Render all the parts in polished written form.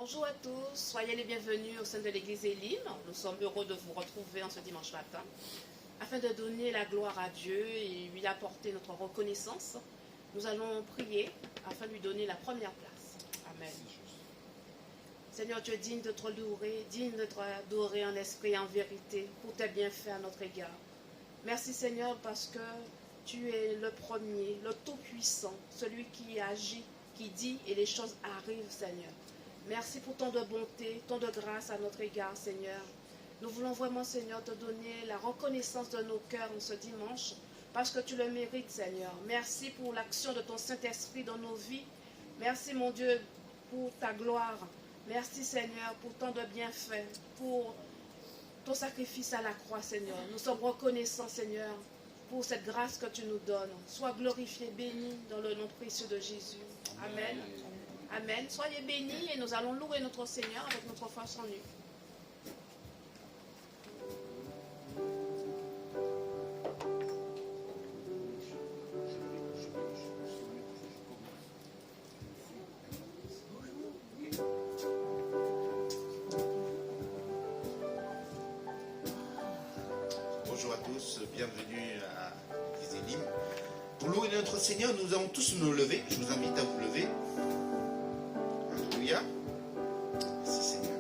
Bonjour à tous, soyez les bienvenus au sein de l'église Elim. Nous sommes heureux de vous retrouver en ce dimanche matin afin de donner la gloire à Dieu et lui apporter notre reconnaissance. Nous allons prier afin de lui donner la première place. Amen. Seigneur, tu es digne de te louer, digne de te adorer en esprit et en vérité pour tes bienfaits à notre égard. Merci Seigneur parce que tu es le premier, le tout-puissant, celui qui agit, qui dit et les choses arrivent Seigneur. Merci pour tant de bonté, tant de grâce à notre égard, Seigneur. Nous voulons vraiment, Seigneur, te donner la reconnaissance de nos cœurs en ce dimanche, parce que tu le mérites, Seigneur. Merci pour l'action de ton Saint-Esprit dans nos vies. Merci, mon Dieu, pour ta gloire. Merci, Seigneur, pour tant de bienfaits, pour ton sacrifice à la croix, Seigneur. Nous sommes reconnaissants, Seigneur, pour cette grâce que tu nous donnes. Sois glorifié, béni dans le nom précieux de Jésus. Amen. Amen. Soyez bénis et nous allons louer notre Seigneur avec notre face en nu. Bonjour à tous, bienvenue à l'église Elim. Pour louer notre Seigneur, nous allons tous nous lever. Je vous invite à vous lever. Alléluia. Merci Seigneur.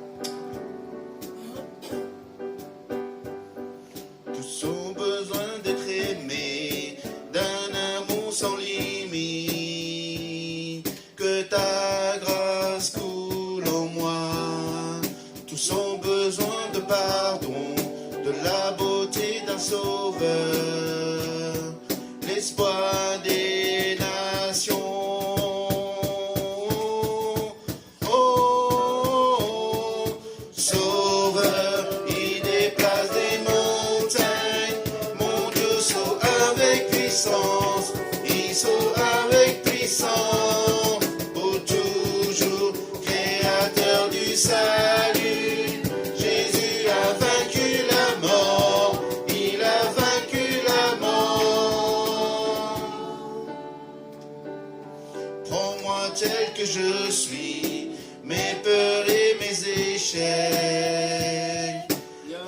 Tous ont besoin d'être aimés, d'un amour sans limite. Que ta grâce coule en moi. Tous ont besoin de pardon, de la beauté d'un sauveur, l'espoir des nations. Oh, sauveur, il déplace des montagnes. Mon Dieu saute avec puissance, il saute avec puissance. Pour toujours, créateur du salut, Jésus a vaincu la mort, il a vaincu la mort. Prends-moi tel que je suis, mes peurs et mes échecs.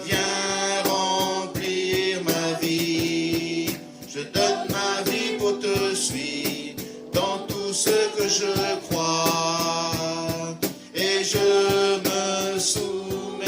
Viens remplir ma vie, je donne ma vie pour te suivre dans tout ce que je crois, et je me soumets.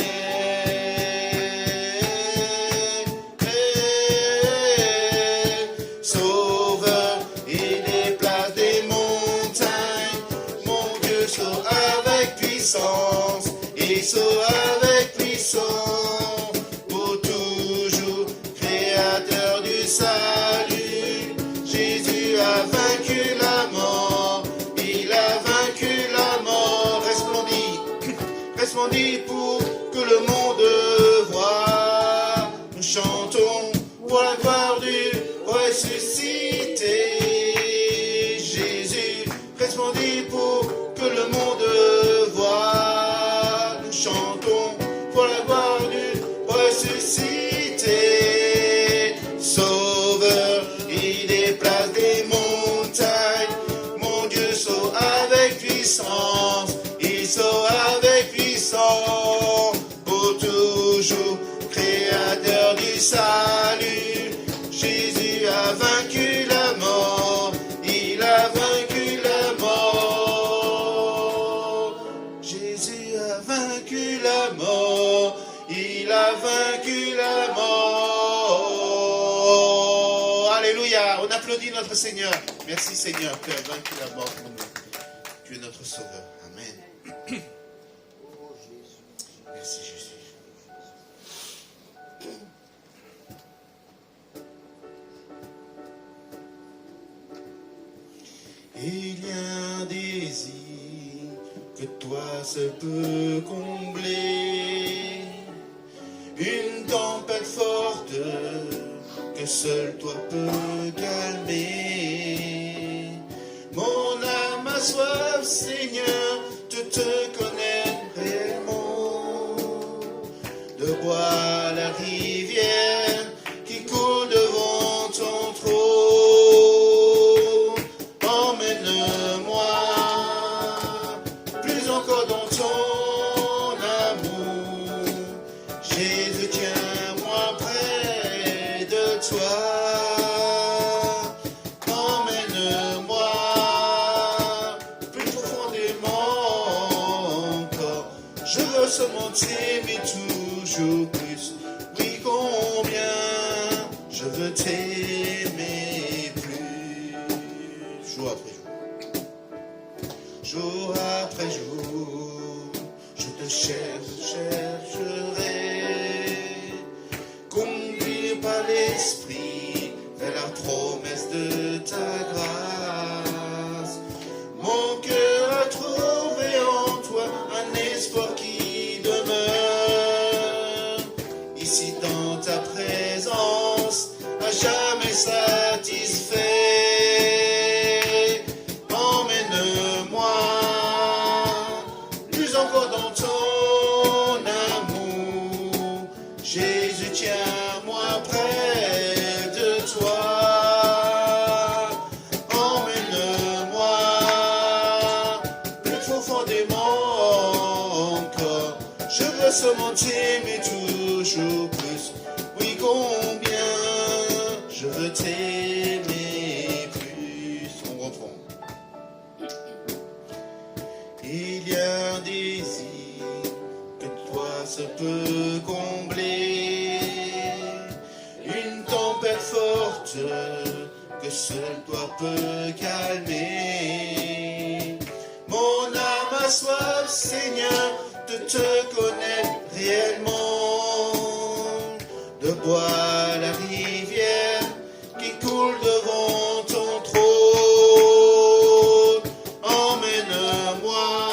Sauveur, il déplace des montagnes. Mon Dieu saute avec puissance, il saute avec puissance. Pour toujours, créateur du salut, Jésus a vaincu la mort, il a vaincu la mort. Resplendit pour que le monde voie. Nous chantons pour la gloire du ressuscité. Jésus resplendit pour que le monde voie. Nous chantons pour la gloire du ressuscité. Sauveur, il déplace des montagnes. Mon Dieu saute avec puissance, il saute avec puissance. Pour toujours, créateur du salut, Jésus a vaincu la mort, il a vaincu la mort. Jésus a vaincu la mort, il a vaincu la mort. Alléluia, on applaudit notre Seigneur. Merci Seigneur, tu as vaincu la mort pour nous. Tu es notre sauveur. Amen. Merci Jésus. Il y a un désir que toi seul peux combler, une tempête forte que seul toi peux calmer. Mon âme a soif, Seigneur, de te connaître réellement, de boire la rivière qui coule devant ton trône. Emmène-moi plus encore dans ton seulement t'aimer toujours plus. Oui, combien je veux t'aimer plus. Jour après jour. Jour après jour, je te chercherai. Conduit par l'esprit vers la promesse de ta grâce. Mon cœur a trouvé en toi un espoir qui demeure. Ici dans ta présence, à jamais satisfait. Emmène-moi plus encore dans ton amour. Jésus, tiens-moi près de toi. Emmène-moi plus profondément encore. Je veux seulement t'aimer toujours plus. Oui, combien je veux t'aimer plus. On reprend. Il y a un désir que toi se peut combler, une tempête forte que seul toi peut calmer. Mon âme a soif, Seigneur, de te connaître réellement, de boire la rivière qui coule devant ton trône. Emmène-moi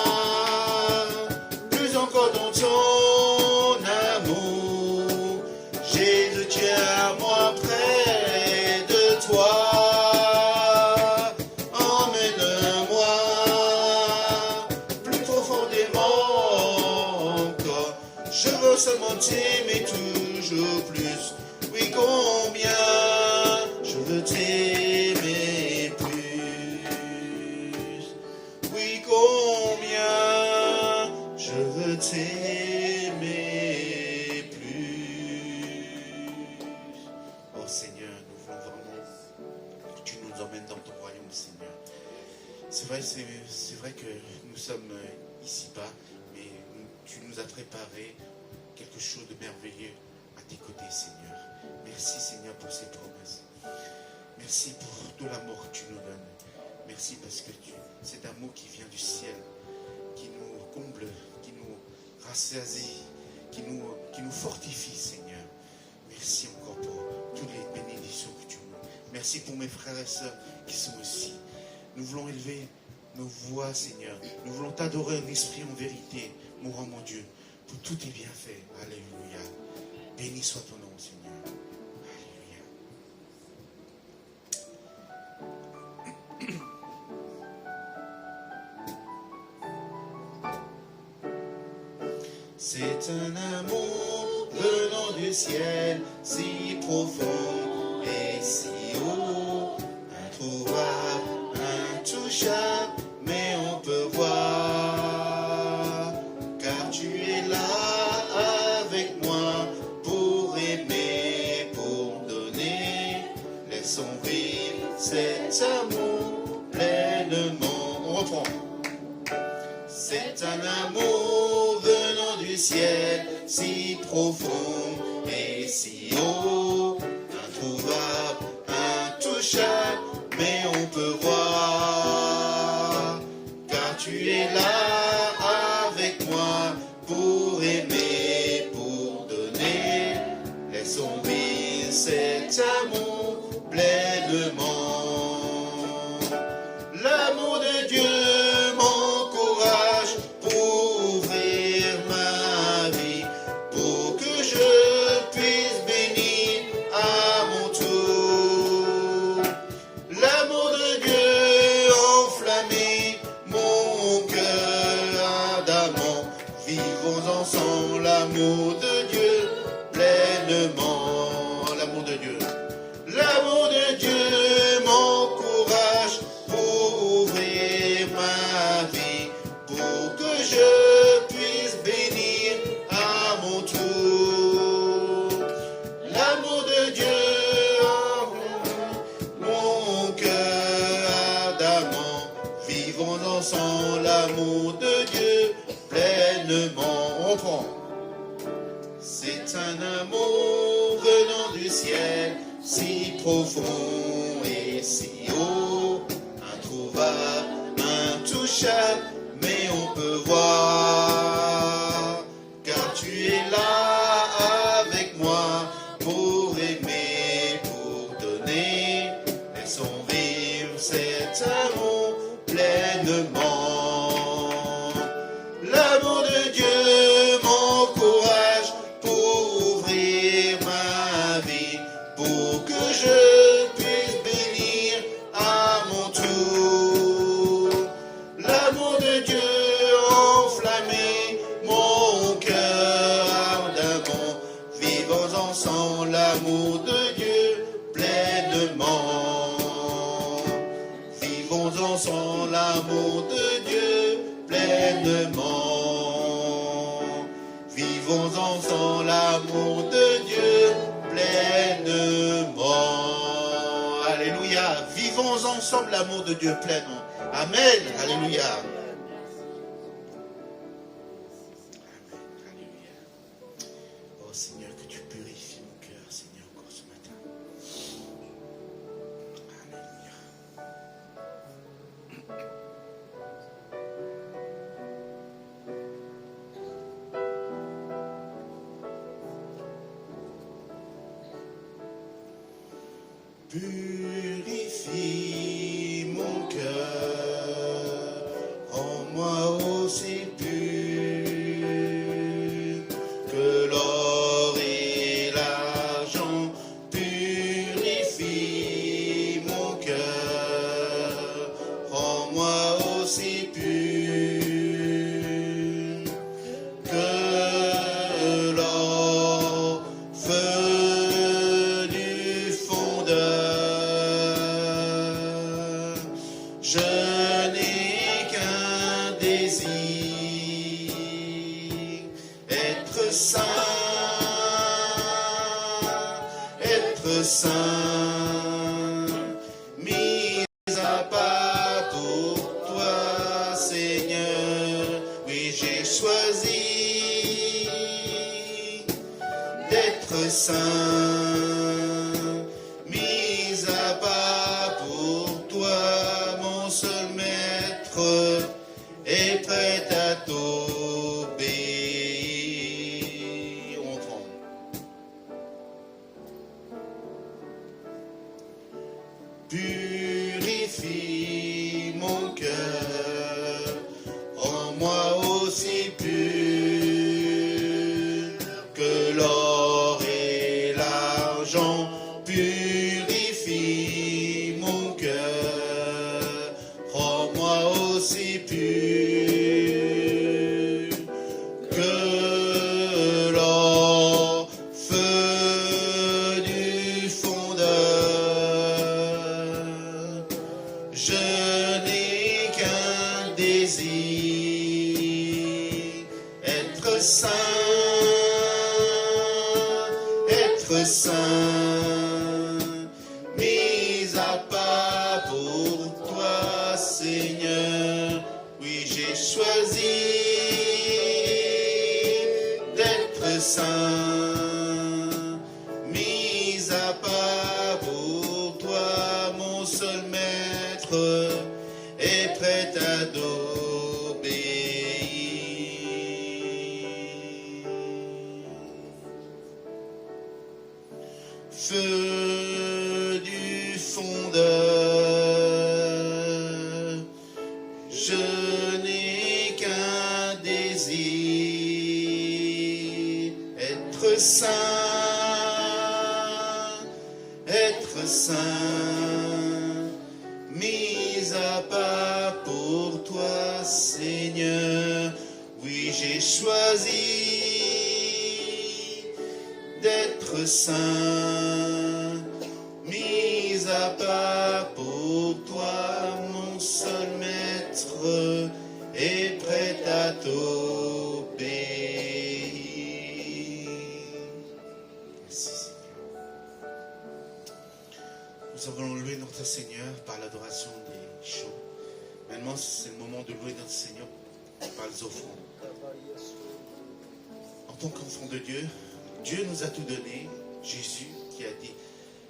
plus encore dans ton amour. Jésus, tiens-moi près de toi. Emmène-moi plus profondément encore. Je veux seulement t'aimer toujours plus. Oui, combien je veux t'aimer plus. Oui, combien je veux t'aimer plus. Oh Seigneur, nous voulons vraiment que tu nous emmènes dans ton royaume, Seigneur. C'est vrai que nous sommes ici-bas, mais tu nous as préparé quelque chose de merveilleux à tes côtés, Seigneur. Merci, Seigneur, pour ces promesses. Merci pour tout l'amour que tu nous donnes. Merci parce que cet amour qui vient du ciel, qui nous comble, qui nous rassasie, qui nous fortifie, Seigneur. Merci encore pour toutes les bénédictions que tu nous donnes. Merci pour mes frères et sœurs qui sont ici. Nous voulons élever nos voix, Seigneur. Nous voulons t'adorer en esprit, en vérité, mon roi, mon Dieu, pour tous tes bienfaits. Alléluia. Béni soit ton nom, Seigneur. Alléluia. C'est un amour venant du ciel, si profond et si haut, introuvable, intouchable, mais on peut voir, car tu es là avec moi pour aimer, pour donner. Laissons vivre cet amour pleinement. On reprend. C'est un amour venant du ciel, si profond et si haut, introuvable, intouchable, mais on peut voir, car tu es là avec moi pour aimer, pour donner. Laissons vivre cet amour pleinement. L'amour de Dieu m'encourage pour ouvrir ma vie, pour que je puisse bénir à mon tour. L'amour de Dieu enflammé mon cœur ardemment. Vivons ensemble l'amour de Dieu pleinement. L'amour de Dieu. L'amour de Dieu m'encourage pour ouvrir ma vie, pour que je puisse bénir à mon tour. L'amour de Dieu enflamme mon cœur ardemment. Vivons ensemble l'amour de Dieu pleinement. On reprend. C'est un amour venant du ciel, si profond et si haut, introuvable, intouchable, mais on peut voir, car tu es là avec moi, pour aimer, pour donner, laissons vivre cet amour pleinement. L'amour de Dieu m'encourage pour ouvrir ma vie, pour que je puisse bénir à mon tour. L'amour de Dieu enflammé mon cœur ardemment, vivons ensemble l'amour de Dieu pleinement. Vivons ensemble l'amour de Dieu pleinement. Vivons ensemble l'amour de Dieu pleinement. Alléluia. Vivons ensemble l'amour de Dieu pleinement. Amen. Alléluia. Alléluia. Oh Seigneur, que tu purifies mon cœur, Seigneur, encore ce matin. Alléluia. Purifie mon cœur, rends-moi aussi pur que l'or et l'argent. Purifie mon cœur, rends-moi aussi pur que l'or, feu du fondeur. Je n'ai qu'un désir, être saint, mis à part pour toi, Seigneur. Oui, j'ai choisi d'être saint, mis à part pour toi, mon seul maître, et prêt à t'obéir. On tremble. Purifie mon cœur, rends-moi aussi pur que l'or et l'argent. Purifie mon cœur, rends-moi aussi pur que l'or, feu du fondeur. Je n'ai qu'un désir, être saint, mis à part pour toi, Seigneur. Oui, j'ai choisi d'être saint, mis à part pour toi, mon seul maître, et prêt à t'obéir. Feu du fondeur, je n'ai qu'un désir, être saint, mis à part pour toi, Seigneur. Oui, j'ai choisi d'être saint, mis à part pour toi, mon seul maître, et prêt à t'obéir. Merci Seigneur. Nous avons loué notre Seigneur par l'adoration des chants. Maintenant, c'est le moment de louer notre Seigneur par les offrandes. tant qu'enfant de Dieu, Dieu nous a tout donné. Jésus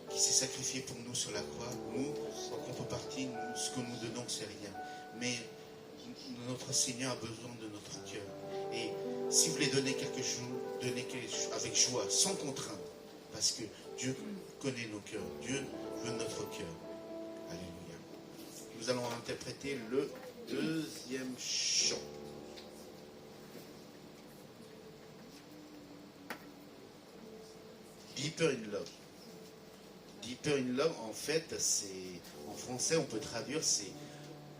qui s'est sacrifié pour nous sur la croix. Nous, en contrepartie, ce que nous donnons, c'est rien. Mais notre Seigneur a besoin de notre cœur. Et si vous voulez donner quelque chose, donnez quelque chose avec joie, sans contrainte. Parce que Dieu connaît nos cœurs. Dieu veut notre cœur. Alléluia. Nous allons interpréter le deuxième chant. Deeper in Love. Deeper in Love, en fait, c'est, en français, on peut traduire, c'est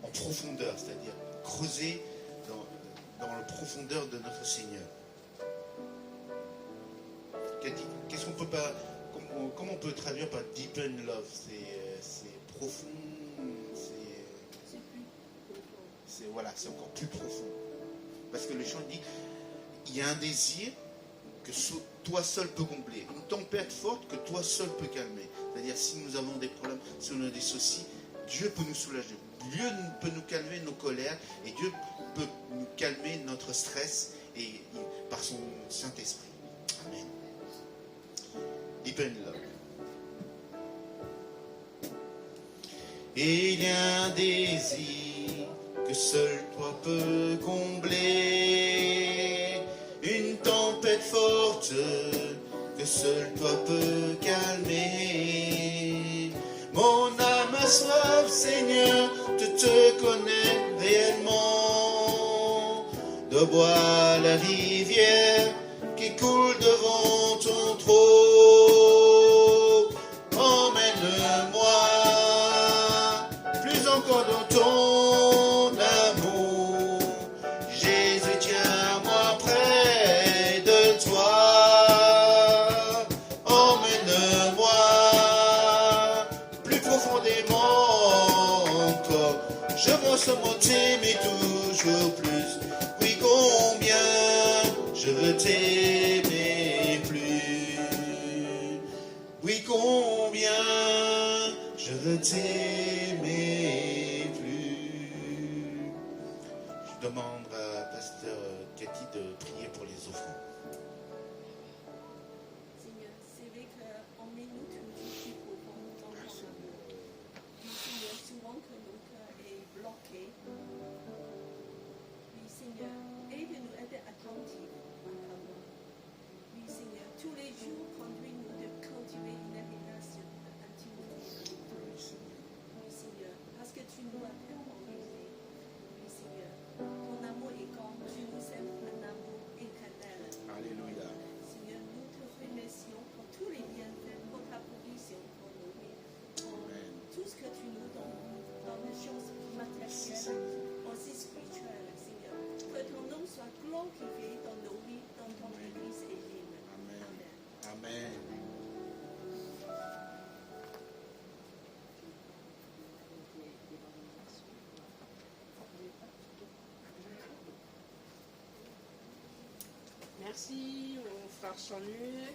en profondeur, c'est-à-dire creuser dans la profondeur de notre Seigneur. Qu'est-ce qu'on peut pas, comment on peut traduire par Deeper in Love? C'est profond, c'est encore plus profond. Parce que le chant dit, il y a un désir que toi seul peux combler. Une tempête forte que toi seul peux calmer. C'est-à-dire, si nous avons des problèmes, si on a des soucis, Dieu peut nous soulager. Dieu peut nous calmer nos colères et Dieu peut nous calmer notre stress et par son Saint-Esprit. Amen. Deep in love. Et il y a un désir que seul toi peux combler, une tempête forte que seul toi peux calmer. Mon âme a soif, Seigneur, de te connaître réellement, de boire la rivière qui coule devant ton trône. Emmène-moi plus encore dans ton amour. Jésus, tiens-moi près de toi. Emmène-moi plus profondément encore. Je veux seulement t'aimer toujours plus. Oui, combien je veux t'aimer plus. Oui, combien je veux t'aimer plus. Je demande à Pasteur Cathy de prier pour les offrandes. Seigneur, c'est vrai qu'emmène-nous toujours plus profond dans ton amour. Oui, Seigneur, souvent que nos cœurs est bloqué. Oui, Seigneur, aide-nous à être attentifs à ta voix. Oui, Seigneur, tous les jours, conduis-nous de cultiver une relation d'intimité avec toi. Oui, Seigneur, parce que tu nous as tellement aimés. Oui, Seigneur, ton amour est comme tu nous aimes un amour éternel. Alléluia. Seigneur, nous te remercions pour tous les bienfaits, pour ta provision pour nos vies, pour Amen. tout ce que tu nous donnes dans les choses matérielles, aussi spirituelles, Seigneur. Que ton nom soit glorifié dans nos vies, dans ton Église élime. Amen. Amen. Amen. Merci, mon frère Chanu.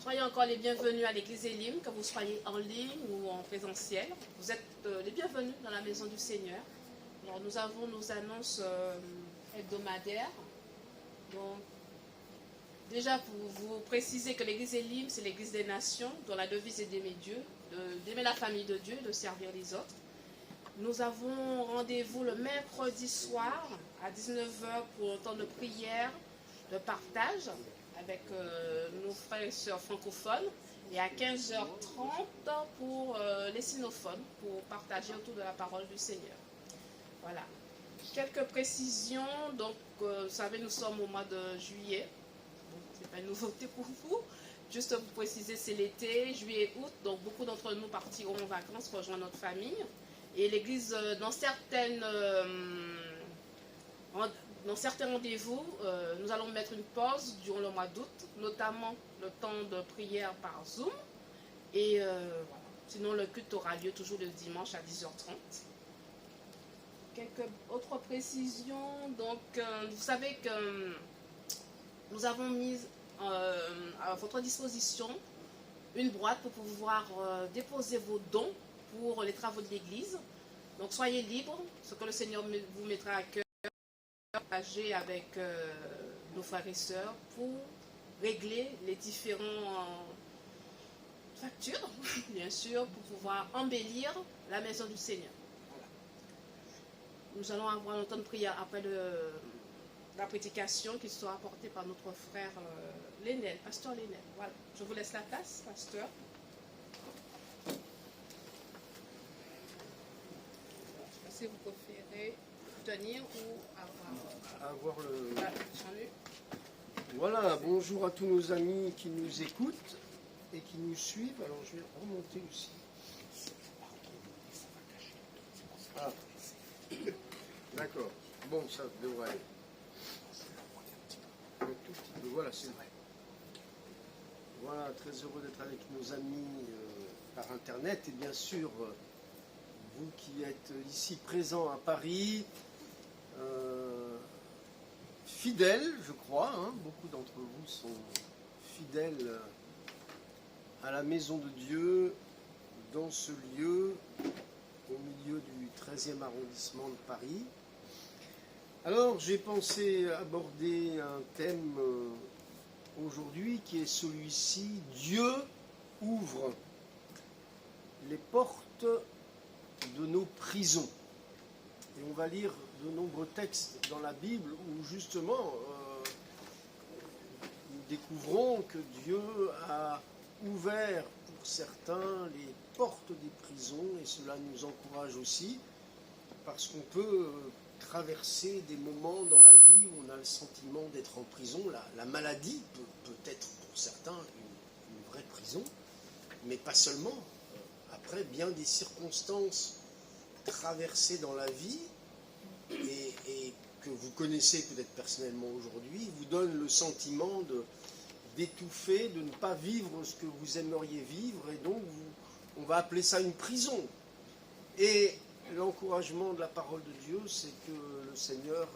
Soyez encore les bienvenus à l'église Elim, que vous soyez en ligne ou en présentiel. Vous êtes les bienvenus dans la maison du Seigneur. Alors, nous avons nos annonces hebdomadaires. Donc, déjà, pour vous préciser que l'église Elim, c'est l'église des nations, dont la devise est d'aimer Dieu, d'aimer la famille de Dieu, de servir les autres. Nous avons rendez-vous le mercredi soir à 19h pour le temps de prière, de partage avec nos frères et sœurs francophones et à 15h30 pour les sinophones pour partager autour de la parole du Seigneur. Voilà. Quelques précisions. Donc, vous savez, nous sommes au mois de juillet. Ce n'est pas une nouveauté pour vous. Juste pour préciser, c'est l'été, juillet et août. Donc, beaucoup d'entre nous partiront en vacances pour rejoindre notre famille. Et l'Église, dans certains rendez-vous, nous allons mettre une pause durant le mois d'août, notamment le temps de prière par Zoom. Et voilà. Sinon, le culte aura lieu toujours le dimanche à 10h30. Quelques autres précisions. Donc, vous savez que nous avons mis à votre disposition une boîte pour pouvoir déposer vos dons pour les travaux de l'Église. Donc, soyez libres, ce que le Seigneur vous mettra à cœur, partager avec nos frères et sœurs pour régler les différentes factures, bien sûr, pour pouvoir embellir la maison du Seigneur. Voilà. Nous allons avoir un temps de prière après la prédication qui sera apportée par notre frère Lénel, pasteur Lénel. Voilà. Je vous laisse la place, pasteur. Si vous préférez tenir ou avoir le... Salut. Voilà, bonjour à tous nos amis qui nous écoutent et qui nous suivent. Alors je vais remonter aussi. Ah. D'accord. Bon, ça devrait aller. Un tout petit peu. Voilà, c'est vrai. Voilà, très heureux d'être avec nos amis par Internet et bien sûr, vous qui êtes ici présents à Paris, fidèles, je crois, hein, beaucoup d'entre vous sont fidèles à la maison de Dieu, dans ce lieu, au milieu du 13e arrondissement de Paris. Alors, j'ai pensé aborder un thème aujourd'hui qui est celui-ci: Dieu ouvre les portes de nos prisons. Et on va lire de nombreux textes dans la Bible où justement nous découvrons que Dieu a ouvert pour certains les portes des prisons, et cela nous encourage aussi parce qu'on peut traverser des moments dans la vie où on a le sentiment d'être en prison. La maladie peut être pour certains une vraie prison, mais pas seulement. Après, bien des circonstances traversées dans la vie et que vous connaissez peut-être personnellement aujourd'hui vous donnent le sentiment d'étouffer, de ne pas vivre ce que vous aimeriez vivre, et donc on va appeler ça une prison. Et l'encouragement de la parole de Dieu, c'est que le Seigneur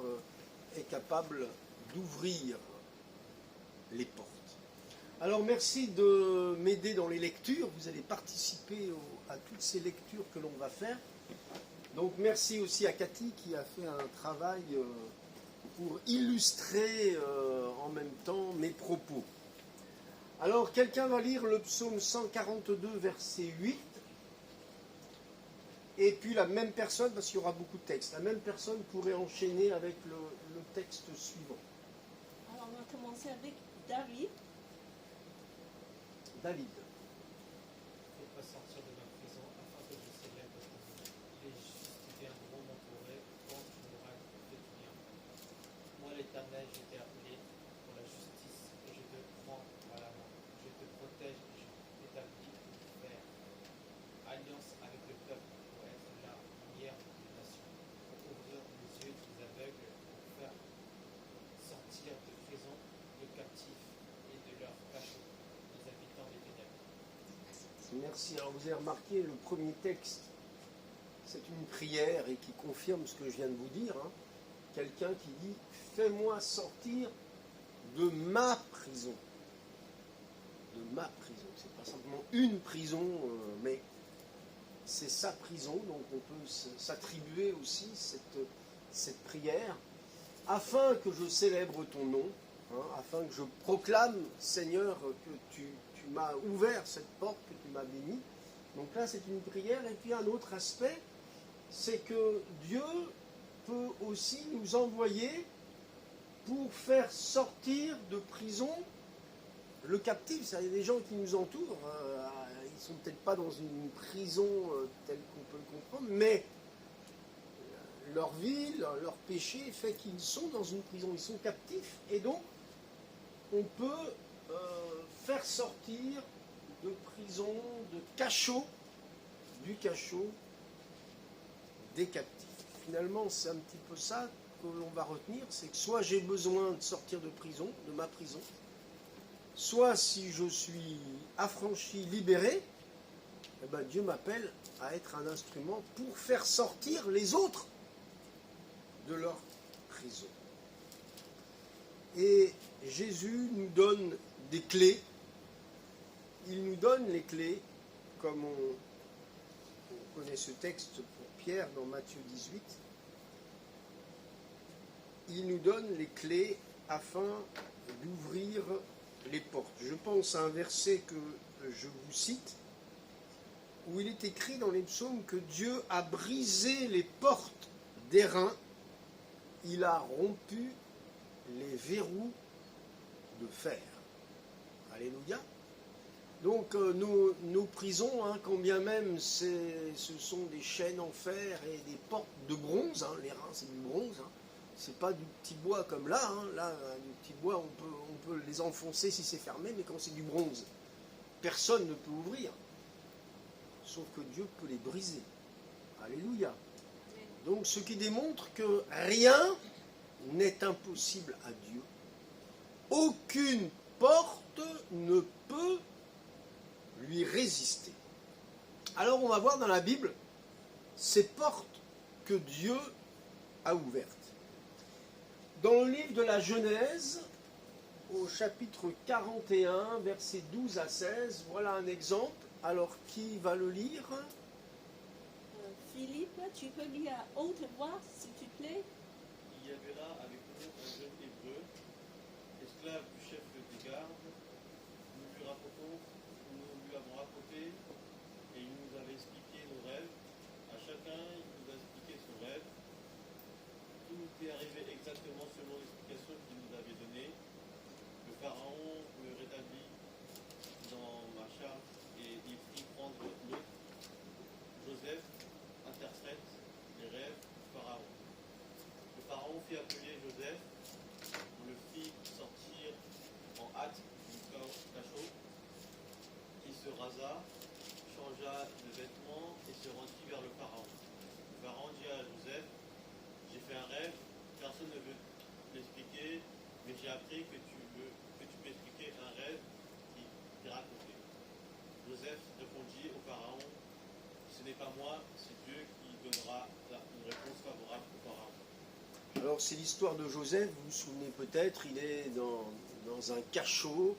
est capable d'ouvrir les portes. Alors merci de m'aider dans les lectures, vous allez participer à toutes ces lectures que l'on va faire. Donc merci aussi à Cathy qui a fait un travail pour illustrer en même temps mes propos. Alors quelqu'un va lire le psaume 142 verset 8, et puis la même personne, parce qu'il y aura beaucoup de textes, la même personne pourrait enchaîner avec le texte suivant. Alors, on va commencer avec David. David. Fais pas sortir de ma prison afin que je célèbre ton nom. Les justes viendront m'entourer quand tu m'auras fait du bien. Moi, l'Éternel, je t'ai appelé pour la justice et je te prends par la main. Je te protège et je t'établis pour faire alliance avec le peuple, pour être la lumière des nations, pour ouvrir les yeux des aveugles, pour faire sortir de prison les captifs et de leur cachot les habitants des ténèbres. Merci. Alors vous avez remarqué, le premier texte, c'est une prière et qui confirme ce que je viens de vous dire. Hein. Quelqu'un qui dit « Fais-moi sortir de ma prison ». De ma prison. C'est pas simplement une prison, mais c'est sa prison. Donc on peut s'attribuer aussi cette prière, afin que je célèbre ton nom, hein, afin que je proclame, Seigneur, que tu m'as ouvert cette porte, que tu m'as béni. Donc là, c'est une prière. Et puis un autre aspect, c'est que Dieu peut aussi nous envoyer pour faire sortir de prison le captif. C'est-à-dire des gens qui nous entourent. Ils ne sont peut-être pas dans une prison telle qu'on peut le comprendre, mais leur vie, leur péché fait qu'ils sont dans une prison. Ils sont captifs. Et donc, on peut faire sortir de prison, de cachot, du cachot des captifs. Finalement, c'est un petit peu ça que l'on va retenir, c'est que soit j'ai besoin de sortir de prison, de ma prison, soit si je suis affranchi, libéré, eh ben Dieu m'appelle à être un instrument pour faire sortir les autres de leur prison. Et Jésus nous donne des clés. Il nous donne les clés, comme on connaît ce texte pour Pierre dans Matthieu 18. Il nous donne les clés afin d'ouvrir les portes. Je pense à un verset que je vous cite, où il est écrit dans les psaumes que Dieu a brisé les portes d'airain, il a rompu les verrous de fer. Alléluia. Donc nos prisons, hein, quand bien même ce sont des chaînes en fer et des portes de bronze, hein, les reins c'est du bronze, hein, c'est pas du petit bois comme là, hein, là du petit bois on peut les enfoncer si c'est fermé, mais quand c'est du bronze, personne ne peut ouvrir, sauf que Dieu peut les briser. Alléluia. Donc ce qui démontre que rien n'est impossible à Dieu. Aucune porte ne peut lui résister. Alors on va voir dans la Bible ces portes que Dieu a ouvertes. Dans le livre de la Genèse, au chapitre 41, versets 12 à 16, voilà un exemple. Alors qui va le lire? Philippe, tu peux lire à haute voix, s'il te plaît? Il y avait là avec nous un jeune hébreu, esclave du chef des gardes. Nous lui avons raconté et il nous avait expliqué nos rêves. À chacun, il nous a expliqué son rêve. Tout nous est arrivé exactement selon l'explication qu'il nous avait donnée. Le pharaon me rétablit dans ma charge et il fit prendre l'autre. Joseph interprète les rêves du pharaon. Le pharaon fit appeler Joseph, on le fit sortir en hâte du cachot, qui se rasa, changea de vêtements et se rendit vers le pharaon. Le pharaon dit à Joseph, j'ai fait un rêve, personne ne veut l'expliquer, mais j'ai appris que tu peux expliquer un rêve qui est raconté. Joseph répondit au pharaon, ce n'est pas moi, c'est Dieu qui donnera une réponse favorable au pharaon. Alors c'est l'histoire de Joseph, vous vous souvenez peut-être, il est dans un cachot,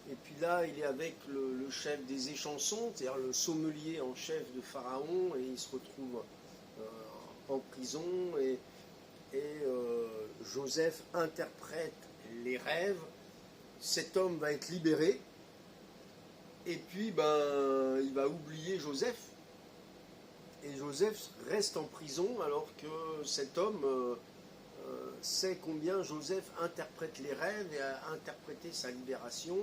et puis là il est avec le chef des échansons, c'est-à-dire le sommelier en chef de Pharaon, et il se retrouve en prison, et Joseph interprète les rêves, cet homme va être libéré, et puis il va oublier Joseph, et Joseph reste en prison alors que cet homme sait combien Joseph interprète les rêves et a interprété sa libération.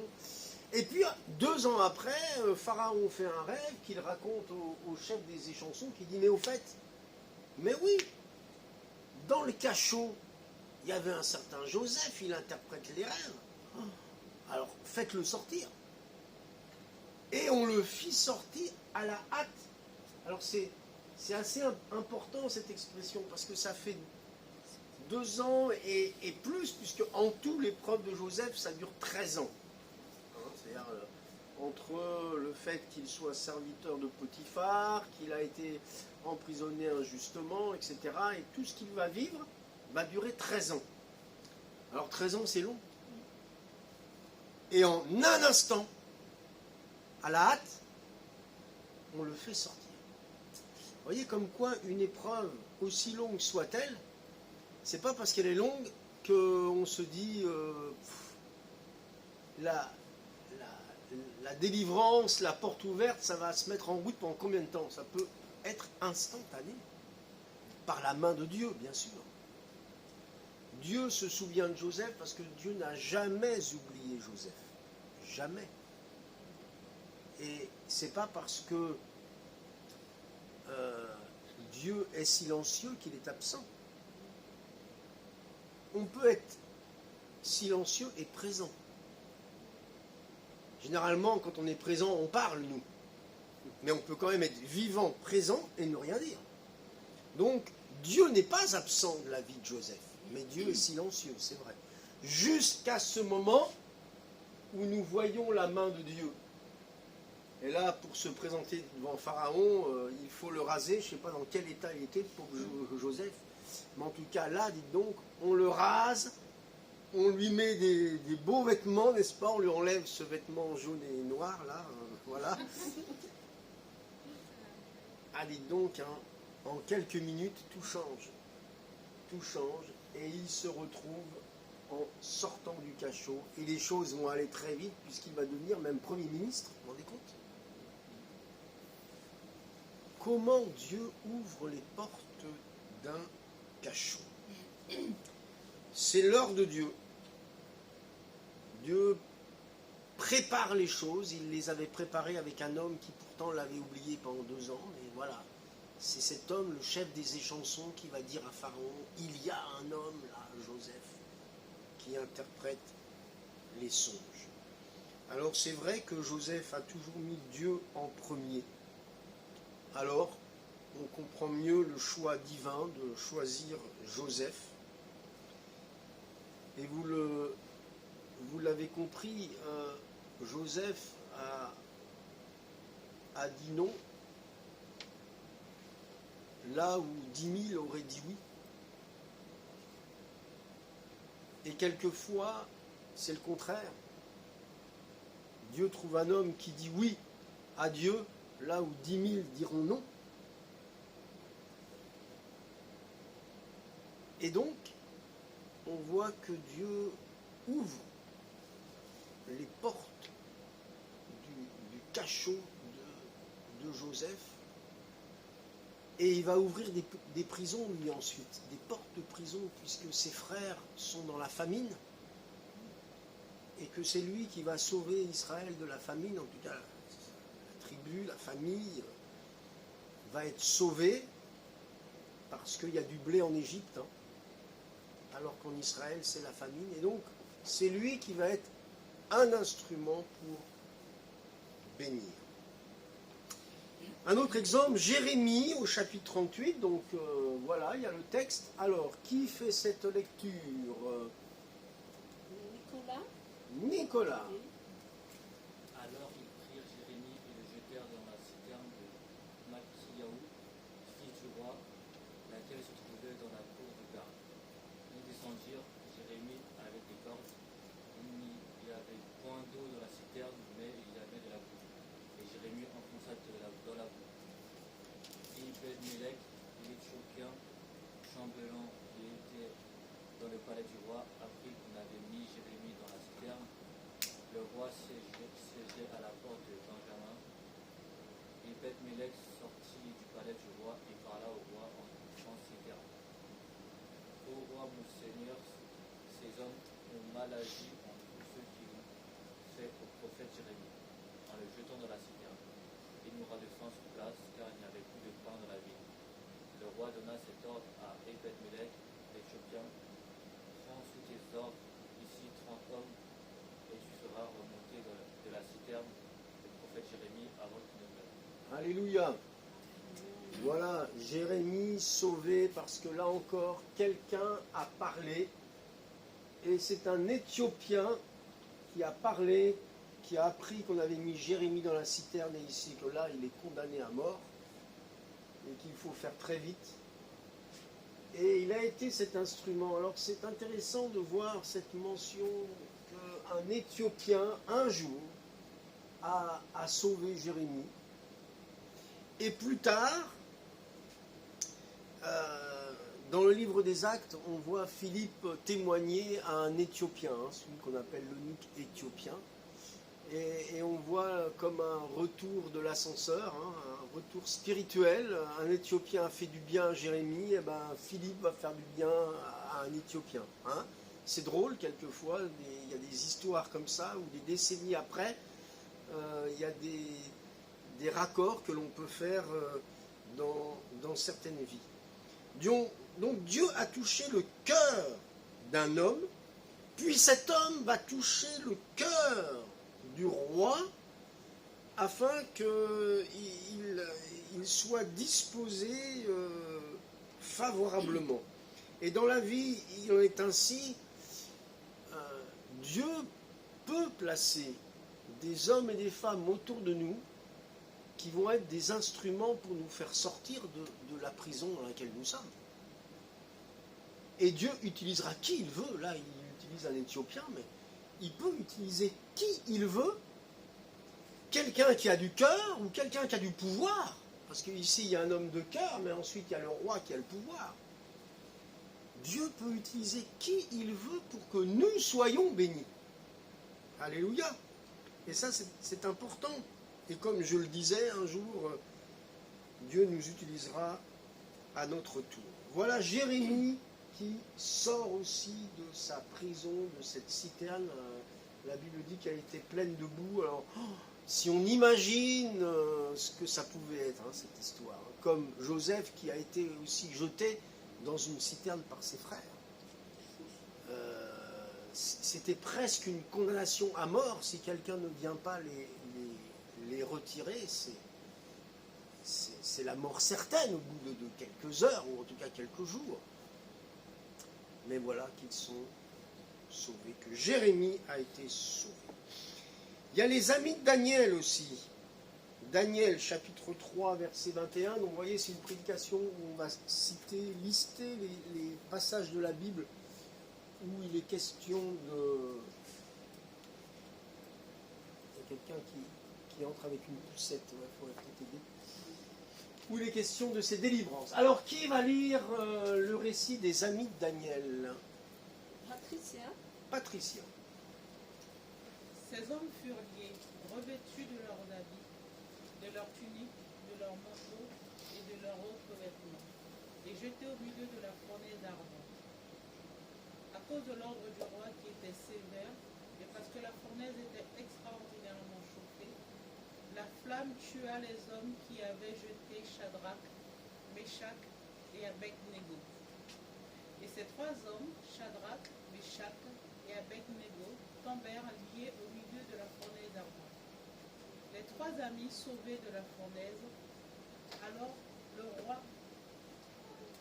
Et puis 2 ans après, Pharaon fait un rêve qu'il raconte au chef des échansons qui dit, mais au fait, mais oui, dans le cachot, il y avait un certain Joseph, il interprète les rêves. Alors faites-le sortir. Et on le fit sortir à la hâte. Alors c'est assez important cette expression, parce que ça fait 2 ans et plus, puisque en tout l'épreuve de Joseph, ça dure 13 ans. C'est-à-dire entre le fait qu'il soit serviteur de Potiphar, qu'il a été emprisonné injustement, etc., et tout ce qu'il va vivre va durer 13 ans. Alors 13 ans, c'est long. Et en un instant, à la hâte, on le fait sortir. Vous voyez comme quoi une épreuve, aussi longue soit-elle, c'est pas parce qu'elle est longue qu'on se dit la délivrance, la porte ouverte, ça va se mettre en route pendant combien de temps? Ça peut être instantané, par la main de Dieu, bien sûr. Dieu se souvient de Joseph parce que Dieu n'a jamais oublié Joseph. Jamais. Et c'est pas parce que Dieu est silencieux qu'il est absent. On peut être silencieux et présent. Généralement, quand on est présent, on parle, nous. Mais on peut quand même être vivant, présent et ne rien dire. Donc, Dieu n'est pas absent de la vie de Joseph, mais Dieu est silencieux, c'est vrai. Jusqu'à ce moment où nous voyons la main de Dieu. Et là, pour se présenter devant Pharaon, il faut le raser. Je ne sais pas dans quel état il était, pour Joseph. Mais en tout cas, là, dites donc, on le rase, on lui met des beaux vêtements, n'est-ce pas? On lui enlève ce vêtement jaune et noir, là, voilà. Ah, dites donc, hein, en quelques minutes, tout change. Tout change, et il se retrouve en sortant du cachot. Et les choses vont aller très vite puisqu'il va devenir même Premier ministre. Vous vous rendez compte? Comment Dieu ouvre les portes d'un cachot? C'est l'heure de Dieu. Dieu prépare les choses. Il les avait préparées avec un homme qui pourtant l'avait oublié pendant 2 ans. Et voilà, c'est cet homme, le chef des échansons, qui va dire à Pharaon, il y a un homme là, Joseph, qui interprète les songes. Alors c'est vrai que Joseph a toujours mis Dieu en premier. Alors on comprend mieux le choix divin de choisir Joseph. Et vous l'avez compris, Joseph a dit non, là où 10 000 auraient dit oui. Et quelquefois, c'est le contraire. Dieu trouve un homme qui dit oui à Dieu, là où 10 000 diront non. Et donc, on voit que Dieu ouvre les portes du cachot de Joseph, et il va ouvrir des prisons lui ensuite, des portes de prison, puisque ses frères sont dans la famine, et que c'est lui qui va sauver Israël de la famine, en tout cas la tribu, la famille va être sauvée, parce qu'il y a du blé en Égypte, hein, alors qu'en Israël c'est la famine, et donc c'est lui qui va être un instrument pour bénir. Un autre exemple, Jérémie au chapitre 38, donc voilà, il y a le texte. Alors, qui fait cette lecture? Nicolas. Nicolas. Alors ils prirent Jérémie et le jetèrent dans la citerne de Machiaou, fils du roi, laquelle se trouvait dans la cour de garde. Ils descendirent Jérémie avec des cordes. Il n'y avait point d'eau dans la citerne, mais il y avait de la boue. Et Jérémie enfonça dans la boue. Et Ben-Mélec, l'Éthiopien, chambellan qui était dans le palais du roi, apprit qu'on avait mis Jérémie dans la citerne. Le roi siégeait à la porte de Benjamin. Et Ben-Mélec sortit du palais du roi et parla au roi en ces termes. Ô roi, mon seigneur, ces hommes ont mal agi en tout ce qu'ils ont fait au prophète Jérémie, en le jetant dans la citerne. Il mourra de faim sur place, car il n'y avait plus de pain dans la ville. Le roi donna cet ordre à Ebed-Mélec, l'Éthiopien. Prends sous tes ordres ici 30 hommes, et tu feras remonter de la citerne le prophète Jérémie avant qu'il ne meure. Alléluia. Voilà, Jérémie sauvé parce que là encore, quelqu'un a parlé. Et c'est un Éthiopien qui a parlé, qui a appris qu'on avait mis Jérémie dans la citerne et ici que là, il est condamné à mort et qu'il faut faire très vite. Et il a été cet instrument. Alors c'est intéressant de voir cette mention qu'un Éthiopien, un jour, a sauvé Jérémie. Et plus tard, dans le livre des Actes, on voit Philippe témoigner à un Éthiopien, hein, celui qu'on appelle l'eunuque éthiopien. Et on voit comme un retour de l'ascenseur, hein, un retour spirituel. Un Éthiopien a fait du bien à Jérémie, et ben Philippe va faire du bien à un Éthiopien. Hein. C'est drôle, quelquefois, il y a des histoires comme ça, où des décennies après, il y a des raccords que l'on peut faire dans certaines vies. Donc Dieu a touché le cœur d'un homme, puis cet homme va toucher le cœur du roi afin qu'il soit disposé favorablement. Et dans la vie, il en est ainsi. Dieu peut placer des hommes et des femmes autour de nous qui vont être des instruments pour nous faire sortir de la prison dans laquelle nous sommes. Et Dieu utilisera qui il veut. Là, il utilise un Éthiopien, mais il peut utiliser qui il veut. Quelqu'un qui a du cœur ou quelqu'un qui a du pouvoir. Parce qu'ici, il y a un homme de cœur, mais ensuite, il y a le roi qui a le pouvoir. Dieu peut utiliser qui il veut pour que nous soyons bénis. Alléluia. Et ça, c'est important. Et comme je le disais un jour, Dieu nous utilisera à notre tour. Voilà Jérémie qui sort aussi de sa prison, de cette citerne. La Bible dit qu'elle était pleine de boue. Alors, si on imagine ce que ça pouvait être, cette histoire, comme Joseph qui a été aussi jeté dans une citerne par ses frères. C'était presque une condamnation à mort si quelqu'un ne vient pas les retirer. C'est la mort certaine au bout de quelques heures, ou en tout cas quelques jours. Mais voilà qu'ils sont sauvés, que Jérémie a été sauvé. Il y a les amis de Daniel aussi. Daniel, chapitre 3, verset 21. Donc vous voyez, c'est une prédication où on va lister les passages de la Bible où il est question de... Il y a quelqu'un qui entre avec une poussette, il faudrait peut-être aider. Où il est question de ses délivrances. Alors, qui va lire le récit des amis de Daniel? Patricia. Ces hommes furent liés, revêtus de leurs habits, de leurs tuniques, de leurs manteaux et de leurs autres vêtements, et jetés au milieu de la fournaise ardente. À cause de l'ordre du roi qui était sévère, et parce que la fournaise était extraordinairement chauffée, la flamme tua les hommes qui avaient jeté Shadrach, Meshach et Abednego. Et ces trois hommes, Shadrach, Meshach et Abednego, tombèrent liés au milieu de la fournaise ardente. Les trois amis sauvés de la fournaise,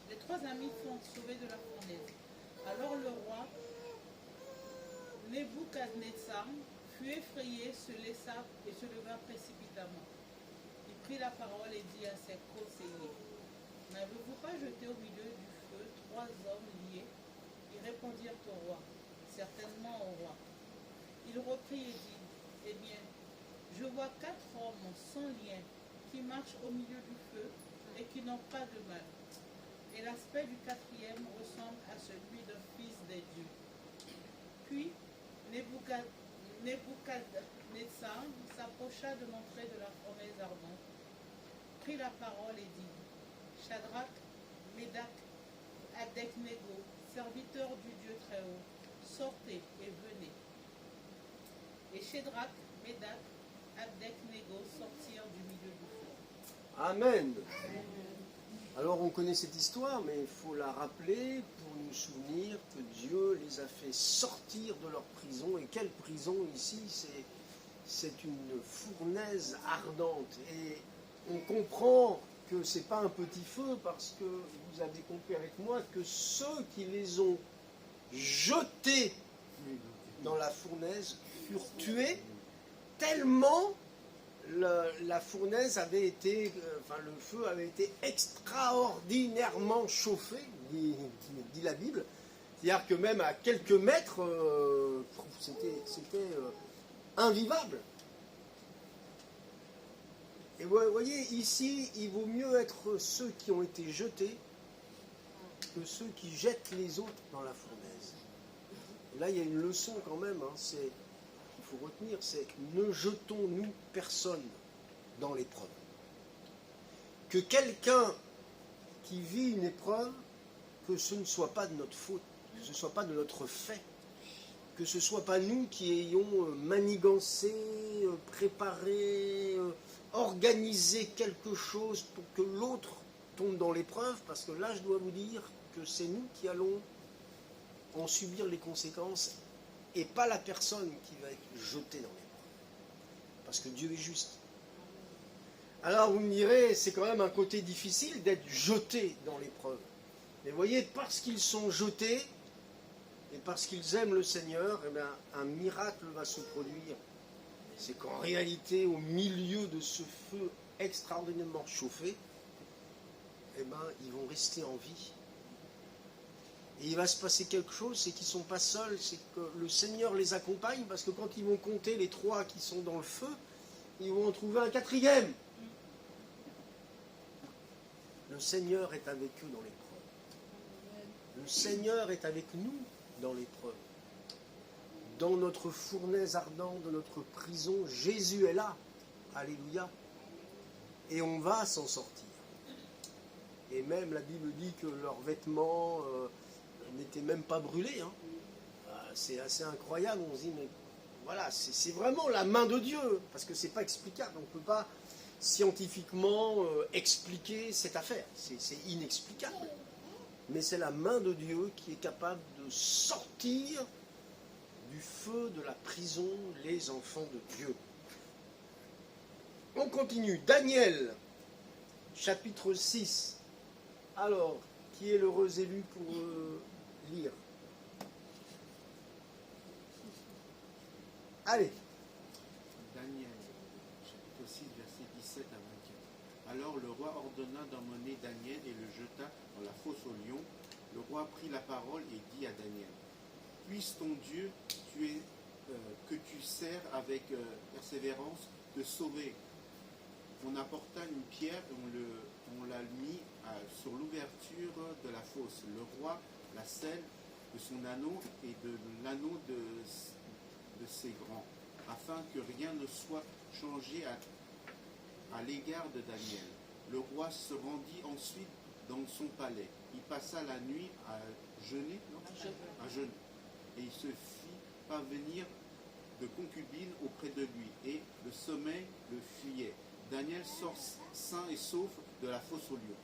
les trois amis furent sauvés de la fournaise. Alors le roi Nebuchadnezzar fut effrayé, se leva précipitamment. Il prit la parole et dit à ses conseillers: N'avez-vous pas jeté au milieu du feu trois hommes liés? Ils répondirent au roi: Certainement au roi. Il reprit et dit: Eh bien, je vois quatre hommes sans lien qui marchent au milieu du feu et qui n'ont pas de mal. Et l'aspect du quatrième ressemble à celui d'un fils des dieux. Puis Nebuchadnezzar s'approcha de l'entrée de la fournaise ardente, prit la parole et dit: Shadrach, Meshach, Abednego, serviteurs du Dieu très haut, sortez et venez. Et Shadrach, Meshach, Abednego sortirent du milieu du feu. Amen. Alors on connaît cette histoire, mais il faut la rappeler pour nous souvenir que Dieu les a fait sortir de leur prison. Et quelle prison ici? C'est une fournaise ardente. Et on comprend que ce n'est pas un petit feu, parce que vous avez compris avec moi que ceux qui les ont jetés dans la fournaise furent tués tellement la fournaise avait été, le feu avait été extraordinairement chauffé, dit la Bible. C'est-à-dire que même à quelques mètres, c'était invivable. Et vous voyez, ici, il vaut mieux être ceux qui ont été jetés que ceux qui jettent les autres dans la fournaise. Et là, il y a une leçon quand même, il faut retenir, c'est: ne jetons-nous personne dans l'épreuve. Que quelqu'un qui vit une épreuve, que ce ne soit pas de notre faute, que ce ne soit pas de notre fait, que ce ne soit pas nous qui ayons manigancé, préparé, organisé quelque chose pour que l'autre tombe dans l'épreuve, parce que là, je dois vous dire que c'est nous qui allons en subir les conséquences, et pas la personne qui va être jetée dans l'épreuve. Parce que Dieu est juste. Alors vous me direz, c'est quand même un côté difficile d'être jeté dans l'épreuve. Mais vous voyez, parce qu'ils sont jetés, et parce qu'ils aiment le Seigneur, eh bien, un miracle va se produire. C'est qu'en réalité, au milieu de ce feu extraordinairement chauffé, eh bien, ils vont rester en vie. Et il va se passer quelque chose, c'est qu'ils ne sont pas seuls, c'est que le Seigneur les accompagne, parce que quand ils vont compter les trois qui sont dans le feu, ils vont en trouver un quatrième. Le Seigneur est avec eux dans l'épreuve. Le Seigneur est avec nous dans l'épreuve. Dans notre fournaise ardente, dans notre prison, Jésus est là. Alléluia. Et on va s'en sortir. Et même la Bible dit que leurs vêtements n'étaient même pas brûlés. Hein. C'est assez incroyable. On se dit, mais voilà, c'est vraiment la main de Dieu. Parce que c'est pas explicable. On ne peut pas scientifiquement expliquer cette affaire. C'est inexplicable. Mais c'est la main de Dieu qui est capable de sortir du feu de la prison les enfants de Dieu. On continue. Daniel, chapitre 6. Alors, qui est l'heureux élu pour lire? Allez. Daniel, chapitre 6, versets 17 à 24. Alors le roi ordonna d'emmener Daniel et le jeta dans la fosse aux lions. Le roi prit la parole et dit à Daniel, puisse ton Dieu, que tu sers avec persévérance, te sauver. On apporta une pierre et on l'a mis sur l'ouverture de la fosse. Le roi la scelle de son anneau et de l'anneau de ses grands, afin que rien ne soit changé à l'égard de Daniel. Le roi se rendit ensuite dans son palais. Il passa la nuit à jeûner, et il se fit parvenir de concubines auprès de lui, et le sommeil le fuyait. Daniel sort sain et sauf de la fosse aux lions.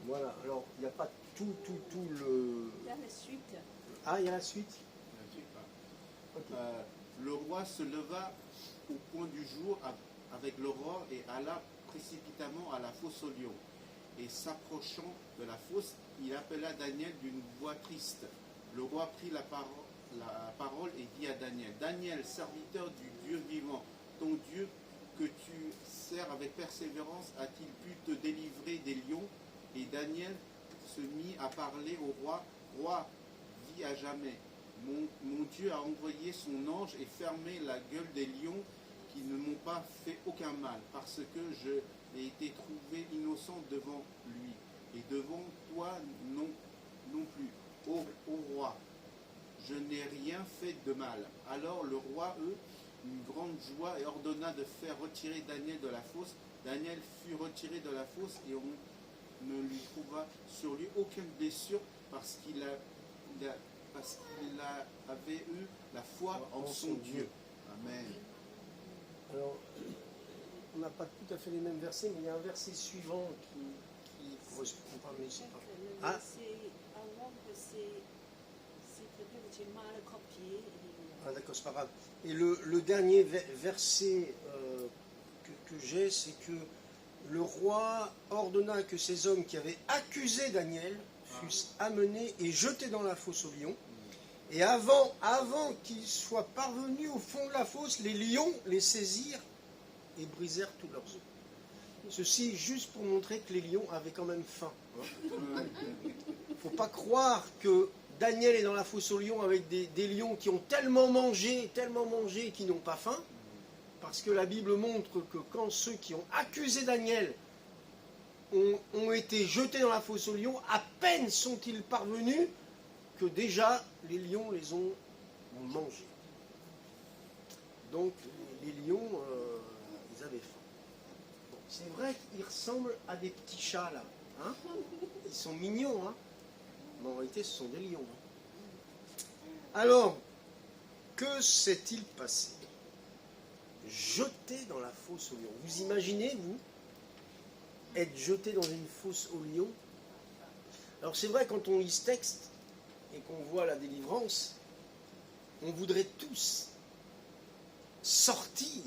Voilà, alors il n'y a pas tout le... Il y a la suite. Ah, il y a la suite. Okay. Le roi se leva au point du jour avec l'aurore et alla précipitamment à la fosse aux lions. Et s'approchant de la fosse, il appela Daniel d'une voix triste. Le roi prit la parole et dit à Daniel, Daniel, serviteur du Dieu vivant, ton Dieu que tu sers avec persévérance a-t-il pu te délivrer des lions? Et Daniel se mit à parler au roi, roi, vis à jamais. Mon Dieu a envoyé son ange et fermé la gueule des lions qui ne m'ont pas fait aucun mal, parce que je ai été trouvé innocent devant lui, et devant toi non plus, ô roi, je n'ai rien fait de mal. Alors le roi eut une grande joie et ordonna de faire retirer Daniel de la fosse. Daniel fut retiré de la fosse et on ne lui trouva sur lui aucune blessure parce qu'il avait eu la foi en son Dieu. Amen. Alors, on n'a pas tout à fait les mêmes versets, mais il y a un verset suivant qui correspond pas, mais je sais pas. Le Ah. verset avant que c'est peut-être que j'ai mal copié. Ah d'accord, c'est pas grave. Et le dernier verset que j'ai, c'est que le roi ordonna que ces hommes qui avaient accusé Daniel fussent amenés et jetés dans la fosse aux lions. Et avant qu'ils soient parvenus au fond de la fosse, les lions les saisirent et brisèrent tous leurs œufs. Ceci juste pour montrer que les lions avaient quand même faim. Il ne faut pas croire que Daniel est dans la fosse aux lions avec des lions qui ont tellement mangé et qui n'ont pas faim. Parce que la Bible montre que quand ceux qui ont accusé Daniel ont été jetés dans la fosse aux lions, à peine sont-ils parvenus que déjà les lions les ont mangés. Donc les lions, ils avaient faim. Bon, c'est vrai qu'ils ressemblent à des petits chats là. Hein, ils sont mignons, hein, mais en réalité ce sont des lions. Alors, que s'est-il passé? Jeté dans la fosse aux lions. Vous imaginez, vous, être jeté dans une fosse aux lions? Alors c'est vrai, quand on lit ce texte et qu'on voit la délivrance, on voudrait tous sortir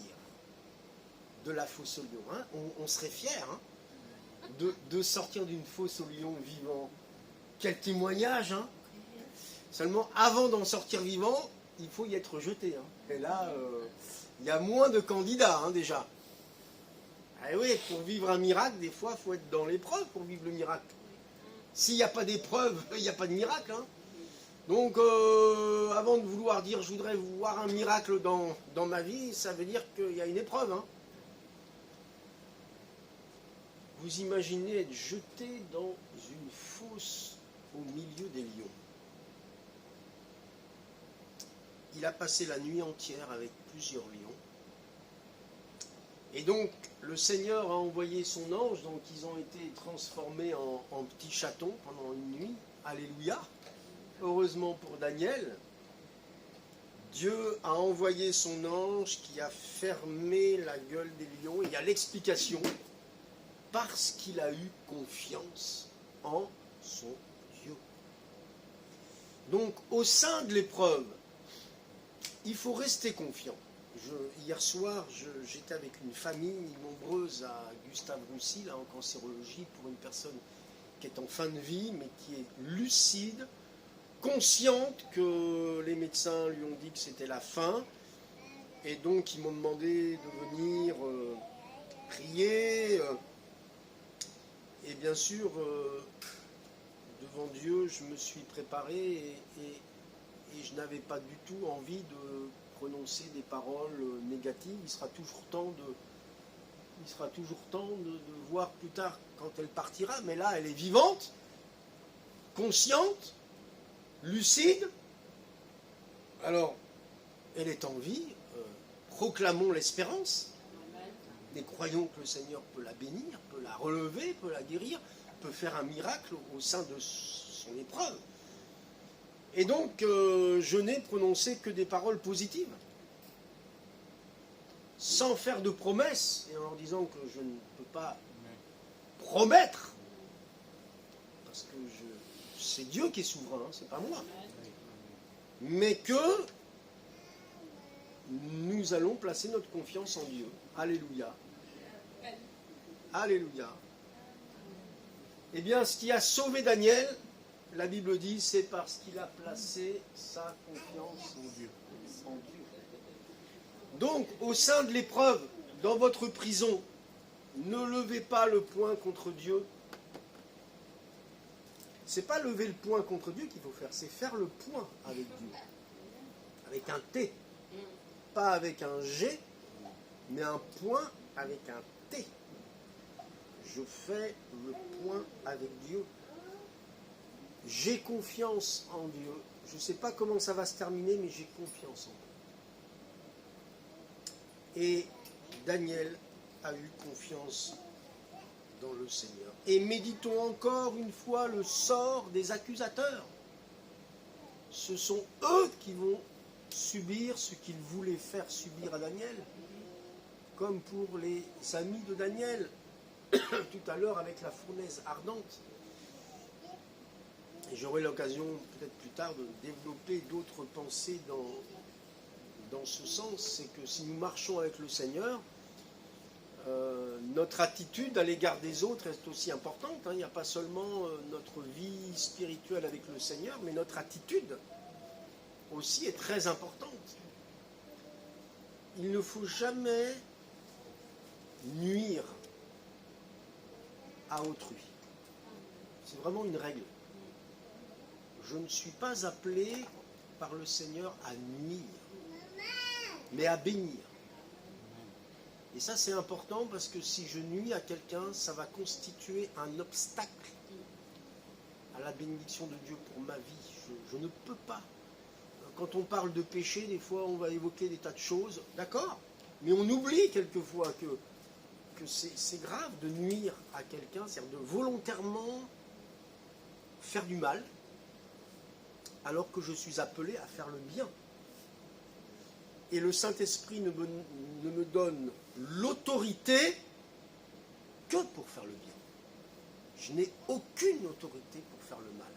de la fosse aux lions. Hein. On serait fiers de sortir d'une fosse aux lions vivant. Quel témoignage, hein. Seulement, avant d'en sortir vivant, il faut y être jeté. Hein. Et là, il y a moins de candidats, hein, déjà. Ah oui, pour vivre un miracle, des fois, il faut être dans l'épreuve pour vivre le miracle. S'il n'y a pas d'épreuve, il n'y a pas de miracle. Hein. Donc, avant de vouloir dire « je voudrais voir un miracle dans ma vie », ça veut dire qu'il y a une épreuve. Hein. Vous imaginez être jeté dans une fosse au milieu des lions. Il a passé la nuit entière avec plusieurs lions. Et donc, le Seigneur a envoyé son ange, donc ils ont été transformés en petits chatons pendant une nuit. Alléluia. Heureusement pour Daniel, Dieu a envoyé son ange qui a fermé la gueule des lions. Il y a l'explication, parce qu'il a eu confiance en son Dieu. Donc, au sein de l'épreuve, il faut rester confiant. Hier soir, j'étais avec une famille nombreuse à Gustave-Roussy, là, en cancérologie, pour une personne qui est en fin de vie, mais qui est lucide, consciente que les médecins lui ont dit que c'était la fin. Et donc, ils m'ont demandé de venir prier. Et bien sûr, devant Dieu, je me suis préparé et je n'avais pas du tout envie de prononcer des paroles négatives. Il sera toujours temps de voir plus tard quand elle partira. Mais là, elle est vivante, consciente, lucide. Alors, elle est en vie. Proclamons l'espérance. Et croyons que le Seigneur peut la bénir, peut la relever, peut la guérir, peut faire un miracle au sein de son épreuve. Et donc, je n'ai prononcé que des paroles positives, sans faire de promesses, et en leur disant que je ne peux pas promettre, parce que c'est Dieu qui est souverain, c'est pas moi, mais que nous allons placer notre confiance en Dieu. Alléluia. Alléluia. Eh bien, ce qui a sauvé Daniel, la Bible dit, c'est parce qu'il a placé sa confiance en Dieu. Donc, au sein de l'épreuve, dans votre prison, ne levez pas le poing contre Dieu. C'est pas lever le poing contre Dieu qu'il faut faire, c'est faire le point avec Dieu. Avec un T. Pas avec un G, mais un point avec un T. Je fais le point avec Dieu. J'ai confiance en Dieu. Je ne sais pas comment ça va se terminer, mais j'ai confiance en Dieu. Et Daniel a eu confiance dans le Seigneur. Et méditons encore une fois le sort des accusateurs. Ce sont eux qui vont subir ce qu'ils voulaient faire subir à Daniel, comme pour les amis de Daniel, tout à l'heure avec la fournaise ardente. Et j'aurai l'occasion peut-être plus tard de développer d'autres pensées dans ce sens. C'est que si nous marchons avec le Seigneur, notre attitude à l'égard des autres est aussi importante. Il n'y a pas seulement notre vie spirituelle avec le Seigneur, mais notre attitude aussi est très importante. Il ne faut jamais nuire à autrui. C'est vraiment une règle. Je ne suis pas appelé par le Seigneur à nuire, mais à bénir. Et ça, c'est important parce que si je nuis à quelqu'un, ça va constituer un obstacle à la bénédiction de Dieu pour ma vie. Je ne peux pas. Quand on parle de péché, des fois, on va évoquer des tas de choses, d'accord, mais on oublie quelquefois que c'est grave de nuire à quelqu'un, c'est-à-dire de volontairement faire du mal, alors que je suis appelé à faire le bien. Et le Saint-Esprit ne me donne l'autorité que pour faire le bien. Je n'ai aucune autorité pour faire le mal.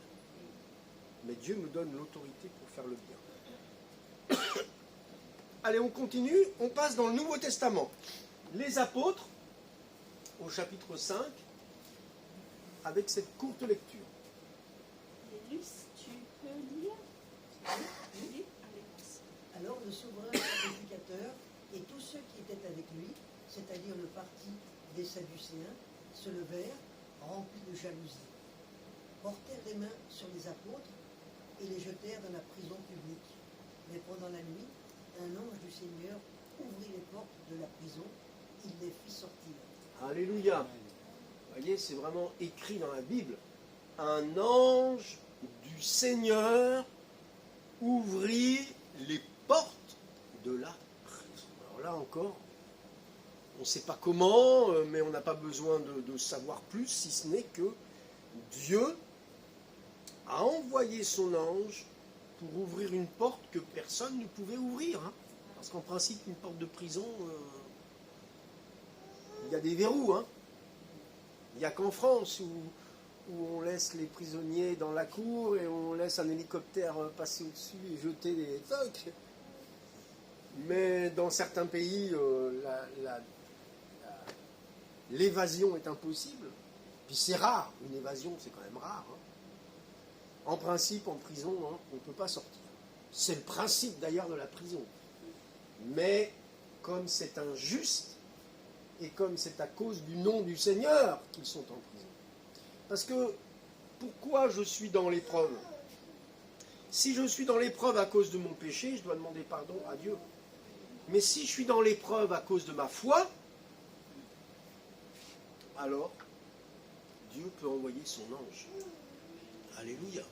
Mais Dieu me donne l'autorité pour faire le bien. Allez, on continue, on passe dans le Nouveau Testament. Les apôtres, au chapitre 5, avec cette courte lecture. Luce, tu peux lire? Oui, allez. Alors le souverain sacrificateur et tous ceux qui étaient avec lui, c'est-à-dire le parti des Sadducéens, se levèrent, remplis de jalousie, portèrent les mains sur les apôtres et les jetèrent dans la prison publique. Mais pendant la nuit, un ange du Seigneur ouvrit les portes de la prison, il les fit sortir. Alléluia. Vous voyez, c'est vraiment écrit dans la Bible. Un ange du Seigneur ouvrit les portes de la prison. Alors là encore, on ne sait pas comment, mais on n'a pas besoin de savoir plus, si ce n'est que Dieu a envoyé son ange pour ouvrir une porte que personne ne pouvait ouvrir. Hein. Parce qu'en principe, une porte de prison, il y a des verrous. Hein. Il n'y a qu'en France où on laisse les prisonniers dans la cour et on laisse un hélicoptère passer au-dessus et jeter des tocs. Mais dans certains pays, l'évasion est impossible. Puis c'est rare, une évasion c'est quand même rare. Hein. En principe, en prison, hein, on ne peut pas sortir. C'est le principe d'ailleurs de la prison. Mais comme c'est injuste, et comme c'est à cause du nom du Seigneur qu'ils sont en prison. Parce que, pourquoi je suis dans l'épreuve? Si je suis dans l'épreuve à cause de mon péché, je dois demander pardon à Dieu. Mais si je suis dans l'épreuve à cause de ma foi, alors Dieu peut envoyer son ange. Alléluia.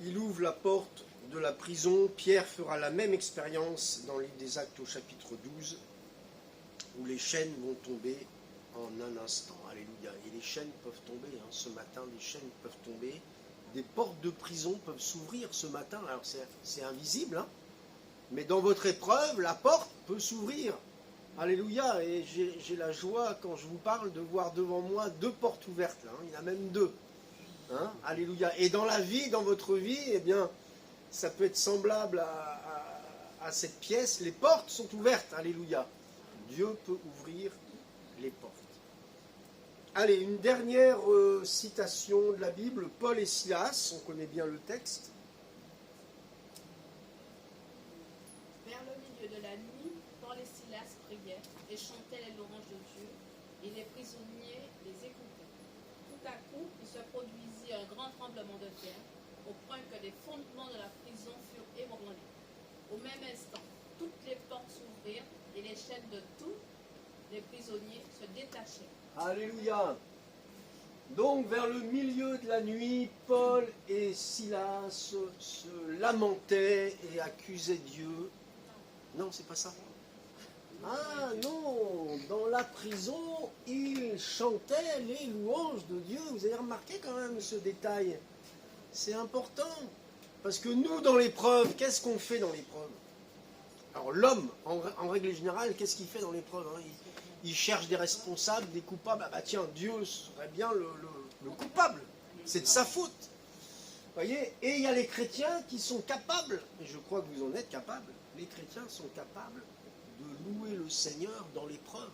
Il ouvre la porte de la prison. Pierre fera la même expérience dans le livre des Actes au chapitre 12, où les chaînes vont tomber en un instant. Alléluia. Et les chaînes peuvent tomber. Hein. Ce matin, les chaînes peuvent tomber. Des portes de prison peuvent s'ouvrir ce matin. Alors c'est invisible, hein. Mais dans votre épreuve, la porte peut s'ouvrir. Alléluia. Et j'ai la joie, quand je vous parle, de voir devant moi 2 portes ouvertes. Là, hein. Il y en a même 2. Hein. Alléluia. Et dans la vie, dans votre vie, eh bien, ça peut être semblable à cette pièce. Les portes sont ouvertes. Alléluia. Dieu peut ouvrir les portes. Allez, une dernière citation de la Bible. Paul et Silas, on connaît bien le texte. Vers le milieu de la nuit, Paul et Silas priaient et chantaient les louanges de Dieu, et les prisonniers les écoutaient. Tout à coup, il se produisit un grand tremblement de terre, au point que les fondements de la prison furent ébranlés. Au même instant, toutes les portes s'ouvrirent et les chaînes de tous les prisonniers se détachèrent. Alléluia. Donc, vers le milieu de la nuit, Paul et Silas se lamentaient et accusaient Dieu. Non, c'est pas ça. Ah non, dans la prison, ils chantaient les louanges de Dieu. Vous avez remarqué quand même ce détail. C'est important. Parce que nous, dans l'épreuve, qu'est-ce qu'on fait dans l'épreuve? Alors l'homme, en règle générale, qu'est-ce qu'il fait dans l'épreuve, hein? Il cherche des responsables, des coupables. Ah bah tiens, Dieu serait bien le coupable. C'est de sa faute. Voyez? Et il y a les chrétiens qui sont capables, et je crois que vous en êtes capables, les chrétiens sont capables de louer le Seigneur dans l'épreuve.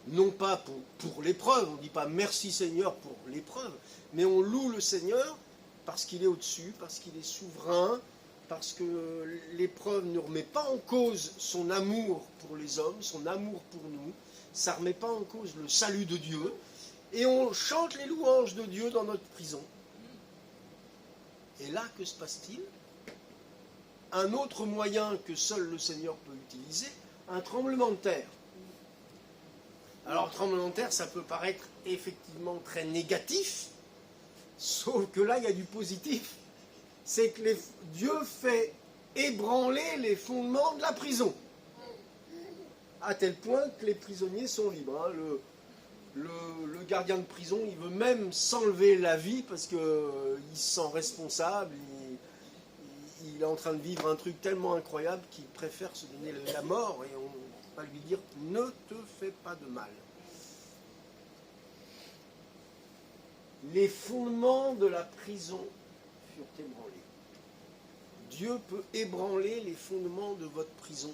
Non pas pour l'épreuve, on ne dit pas merci Seigneur pour l'épreuve, mais on loue le Seigneur parce qu'il est au-dessus, parce qu'il est souverain, parce que l'épreuve ne remet pas en cause son amour pour les hommes, son amour pour nous, ça ne remet pas en cause le salut de Dieu, et on chante les louanges de Dieu dans notre prison. Et là, que se passe-t-il? Un autre moyen que seul le Seigneur peut utiliser, un tremblement de terre. Alors, tremblement de terre, ça peut paraître effectivement très négatif, sauf que là, il y a du positif. C'est que Dieu fait ébranler les fondements de la prison, à tel point que les prisonniers sont libres. Hein. Le gardien de prison, il veut même s'enlever la vie parce qu'il se sent responsable, il est en train de vivre un truc tellement incroyable qu'il préfère se donner la mort, et on va lui dire « ne te fais pas de mal ». Les fondements de la prison furent ébranlés. Dieu peut ébranler les fondements de votre prison.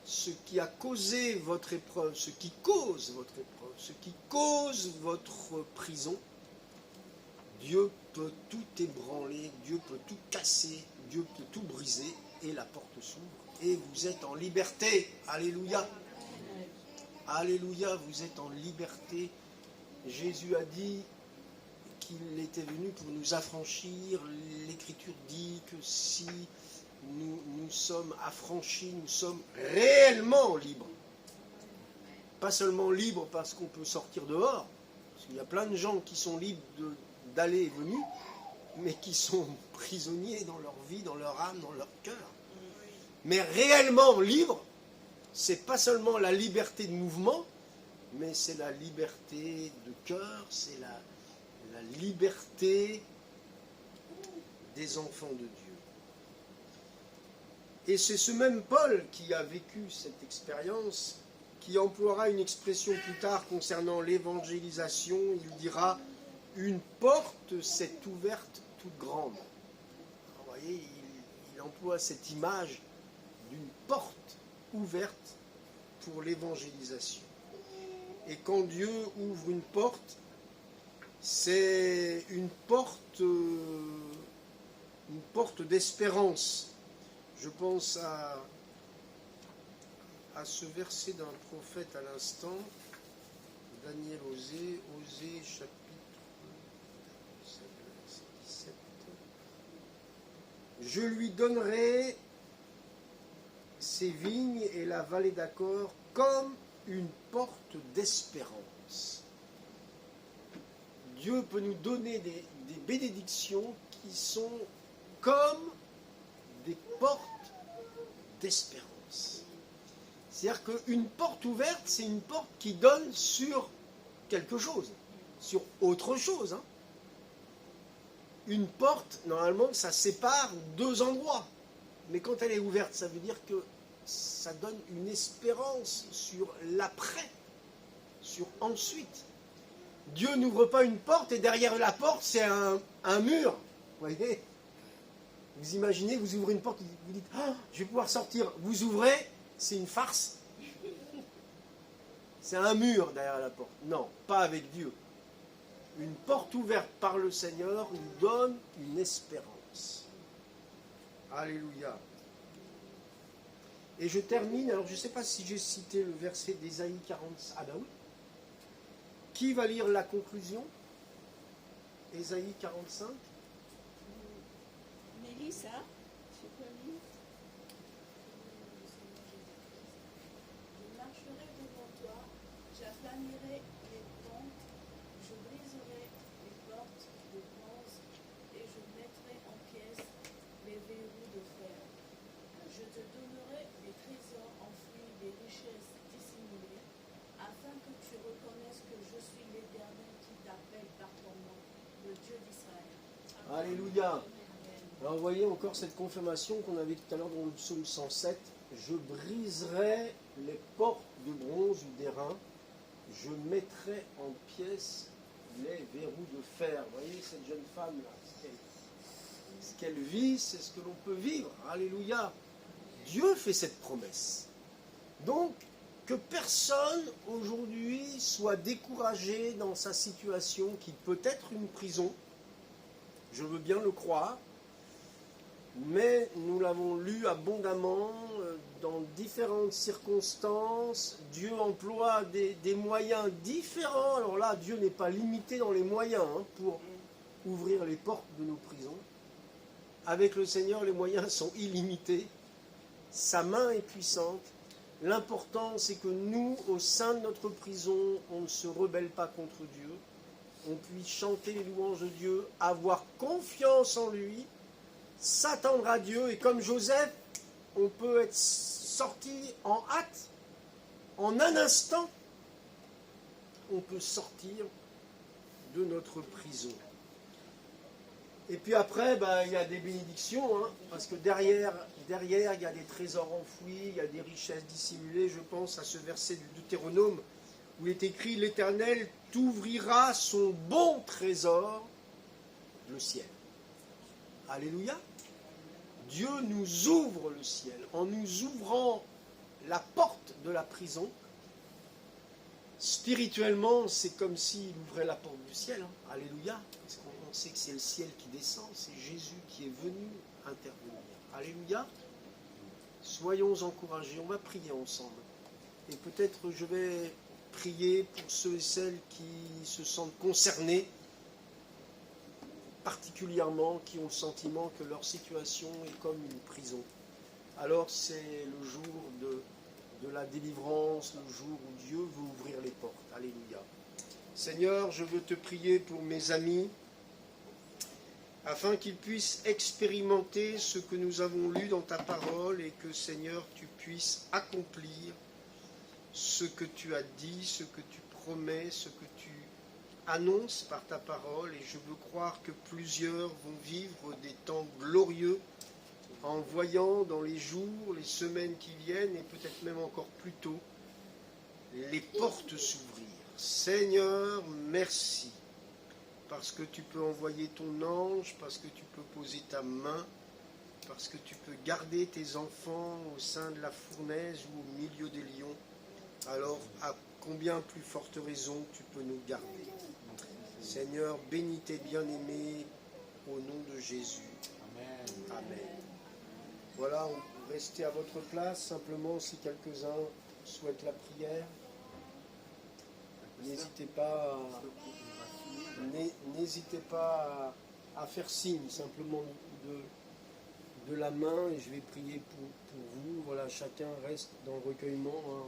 Ce qui a causé votre épreuve, ce qui cause votre épreuve, ce qui cause votre prison, Dieu peut tout ébranler, Dieu peut tout casser, Dieu peut tout briser, et la porte s'ouvre, et vous êtes en liberté. Alléluia. Alléluia, vous êtes en liberté. Jésus a dit qu'il était venu pour nous affranchir. L'Écriture dit que si nous sommes affranchis, nous sommes réellement libres. Pas seulement libres parce qu'on peut sortir dehors, parce Il y a plein de gens qui sont libres d'aller et venir, mais qui sont prisonniers dans leur vie, dans leur âme, dans leur cœur. Mais réellement libre, c'est pas seulement la liberté de mouvement, mais c'est la liberté de cœur, c'est la liberté des enfants de Dieu. Et c'est ce même Paul qui a vécu cette expérience, qui emploiera une expression plus tard concernant l'évangélisation. Il dira « Une porte s'est ouverte toute grande ». Vous voyez, il emploie cette image d'une porte ouverte pour l'évangélisation. Et quand Dieu ouvre une porte, c'est une porte d'espérance. Je pense à ce verset d'un prophète à l'instant, Daniel Osée chapitre 17. Je lui donnerai ses vignes et la vallée d'Accord comme une porte d'espérance. Dieu peut nous donner des bénédictions qui sont comme des portes d'espérance. C'est-à-dire qu'une porte ouverte, c'est une porte qui donne sur quelque chose, sur autre chose. Hein. Une porte, normalement, ça sépare deux endroits. Mais quand elle est ouverte, ça veut dire que ça donne une espérance sur l'après, sur ensuite. Dieu n'ouvre pas une porte et derrière la porte, c'est un mur. Vous voyez ? Vous imaginez, vous ouvrez une porte, vous dites « Ah, je vais pouvoir sortir ». Vous ouvrez, c'est une farce. C'est un mur derrière la porte. Non, pas avec Dieu. Une porte ouverte par le Seigneur nous donne une espérance. Alléluia. Et je termine, alors je ne sais pas si j'ai cité le verset d'Ésaïe 45. Ah ben oui. Qui va lire la conclusion? Ésaïe 45. Mélissa, tu peux lire? Je marcherai devant toi, j'aplanirai les pentes, je briserai les portes de bronze et je mettrai en pièces les verrous de fer. Je te donnerai des trésors enfouis, des richesses dissimulées, afin que tu reconnaisses que je suis l'Éternel qui t'appelle par ton nom, le Dieu d'Israël. Alléluia. Alors vous voyez encore cette confirmation qu'on avait tout à l'heure dans le psaume 107. Je briserai les portes de bronze ou d'airain, je mettrai en pièces les verrous de fer. Vous voyez cette jeune femme-là, ce qu'elle vit, c'est ce que l'on peut vivre. Alléluia. Dieu fait cette promesse. Donc, que personne aujourd'hui soit découragé dans sa situation qui peut être une prison. Je veux bien le croire. Mais nous l'avons lu abondamment, dans différentes circonstances. Dieu emploie des moyens différents. Alors là, Dieu n'est pas limité dans les moyens pour ouvrir les portes de nos prisons. Avec le Seigneur, les moyens sont illimités. Sa main est puissante. L'important, c'est que nous, au sein de notre prison, on ne se rebelle pas contre Dieu. On puisse chanter les louanges de Dieu, avoir confiance en lui, s'attendre à Dieu. Et comme Joseph, on peut être sorti en hâte, en un instant, on peut sortir de notre prison. Et puis après, il y a des bénédictions, parce que derrière, il y a des trésors enfouis, il y a des richesses dissimulées. Je pense à ce verset du Deutéronome où il est écrit « L'Éternel t'ouvrira son bon trésor, le ciel ». Alléluia. Dieu nous ouvre le ciel. En nous ouvrant la porte de la prison, spirituellement, c'est comme s'il ouvrait la porte du ciel. Alléluia. Parce qu'on sait que c'est le ciel qui descend, c'est Jésus qui est venu intervenir. Alléluia. Soyons encouragés. On va prier ensemble. Et peut-être je vais prier pour ceux et celles qui se sentent concernés, particulièrement, qui ont le sentiment que leur situation est comme une prison. Alors c'est le jour de la délivrance, le jour où Dieu veut ouvrir les portes. Alléluia. Seigneur, je veux te prier pour mes amis, afin qu'ils puissent expérimenter ce que nous avons lu dans ta parole et que, Seigneur, tu puisses accomplir ce que tu as dit, ce que tu promets, ce que tu annonces par ta parole. Et je veux croire que plusieurs vont vivre des temps glorieux en voyant dans les jours, les semaines qui viennent et peut-être même encore plus tôt, les portes s'ouvrir. Seigneur, merci. Parce que tu peux envoyer ton ange, parce que tu peux poser ta main, parce que tu peux garder tes enfants au sein de la fournaise ou au milieu des lions, alors à combien plus forte raison tu peux nous garder. Seigneur, bénis tes bien-aimés au nom de Jésus. Amen. Amen. Voilà, restez à votre place, simplement si quelques-uns souhaitent la prière. N'hésitez pas à faire signe simplement de la main et je vais prier pour vous. Voilà, chacun reste dans le recueillement. Hein.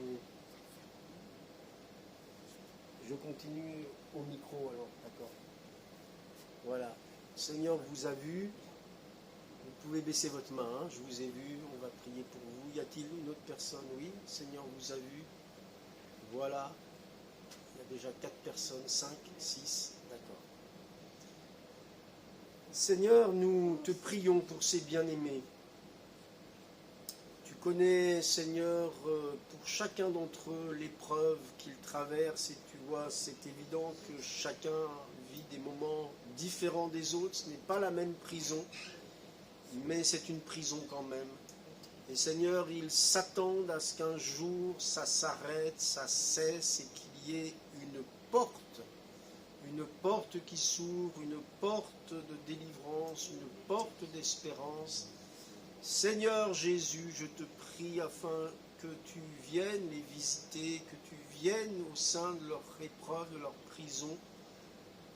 Je continue au micro alors, d'accord. Voilà. Seigneur vous a vu. Vous pouvez baisser votre main. Hein. Je vous ai vu. On va prier pour vous. Y a-t-il une autre personne? Oui. Seigneur vous a vu. Voilà. Il y a déjà 4 personnes, 5, 6, d'accord. Seigneur, nous te prions pour ces bien-aimés. Tu connais, Seigneur, pour chacun d'entre eux l'épreuve qu'ils traversent et tu vois, c'est évident que chacun vit des moments différents des autres. Ce n'est pas la même prison, mais c'est une prison quand même. Et Seigneur, ils s'attendent à ce qu'un jour ça s'arrête, ça cesse et qu'il y ait une porte qui s'ouvre, une porte de délivrance, une porte d'espérance. Seigneur Jésus, je te prie afin que tu viennes les visiter, que tu viennes au sein de leur épreuve, de leur prison.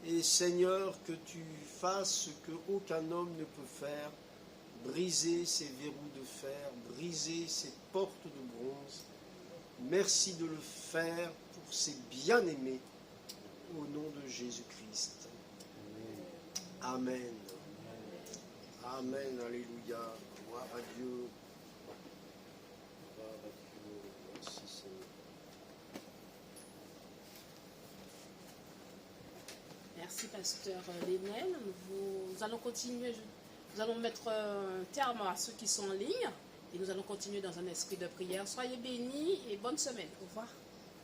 Et Seigneur, que tu fasses ce qu'aucun homme ne peut faire, briser ces verrous de fer, briser ces portes de bronze. Merci de le faire pour ces bien-aimés. Au nom de Jésus-Christ. Amen. Amen. Alléluia. Gloire à Dieu. Gloire à Dieu. Merci Seigneur. Merci Pasteur Lénel. Nous allons continuer. Nous allons mettre un terme à ceux qui sont en ligne et nous allons continuer dans un esprit de prière. Soyez bénis et bonne semaine. Au revoir.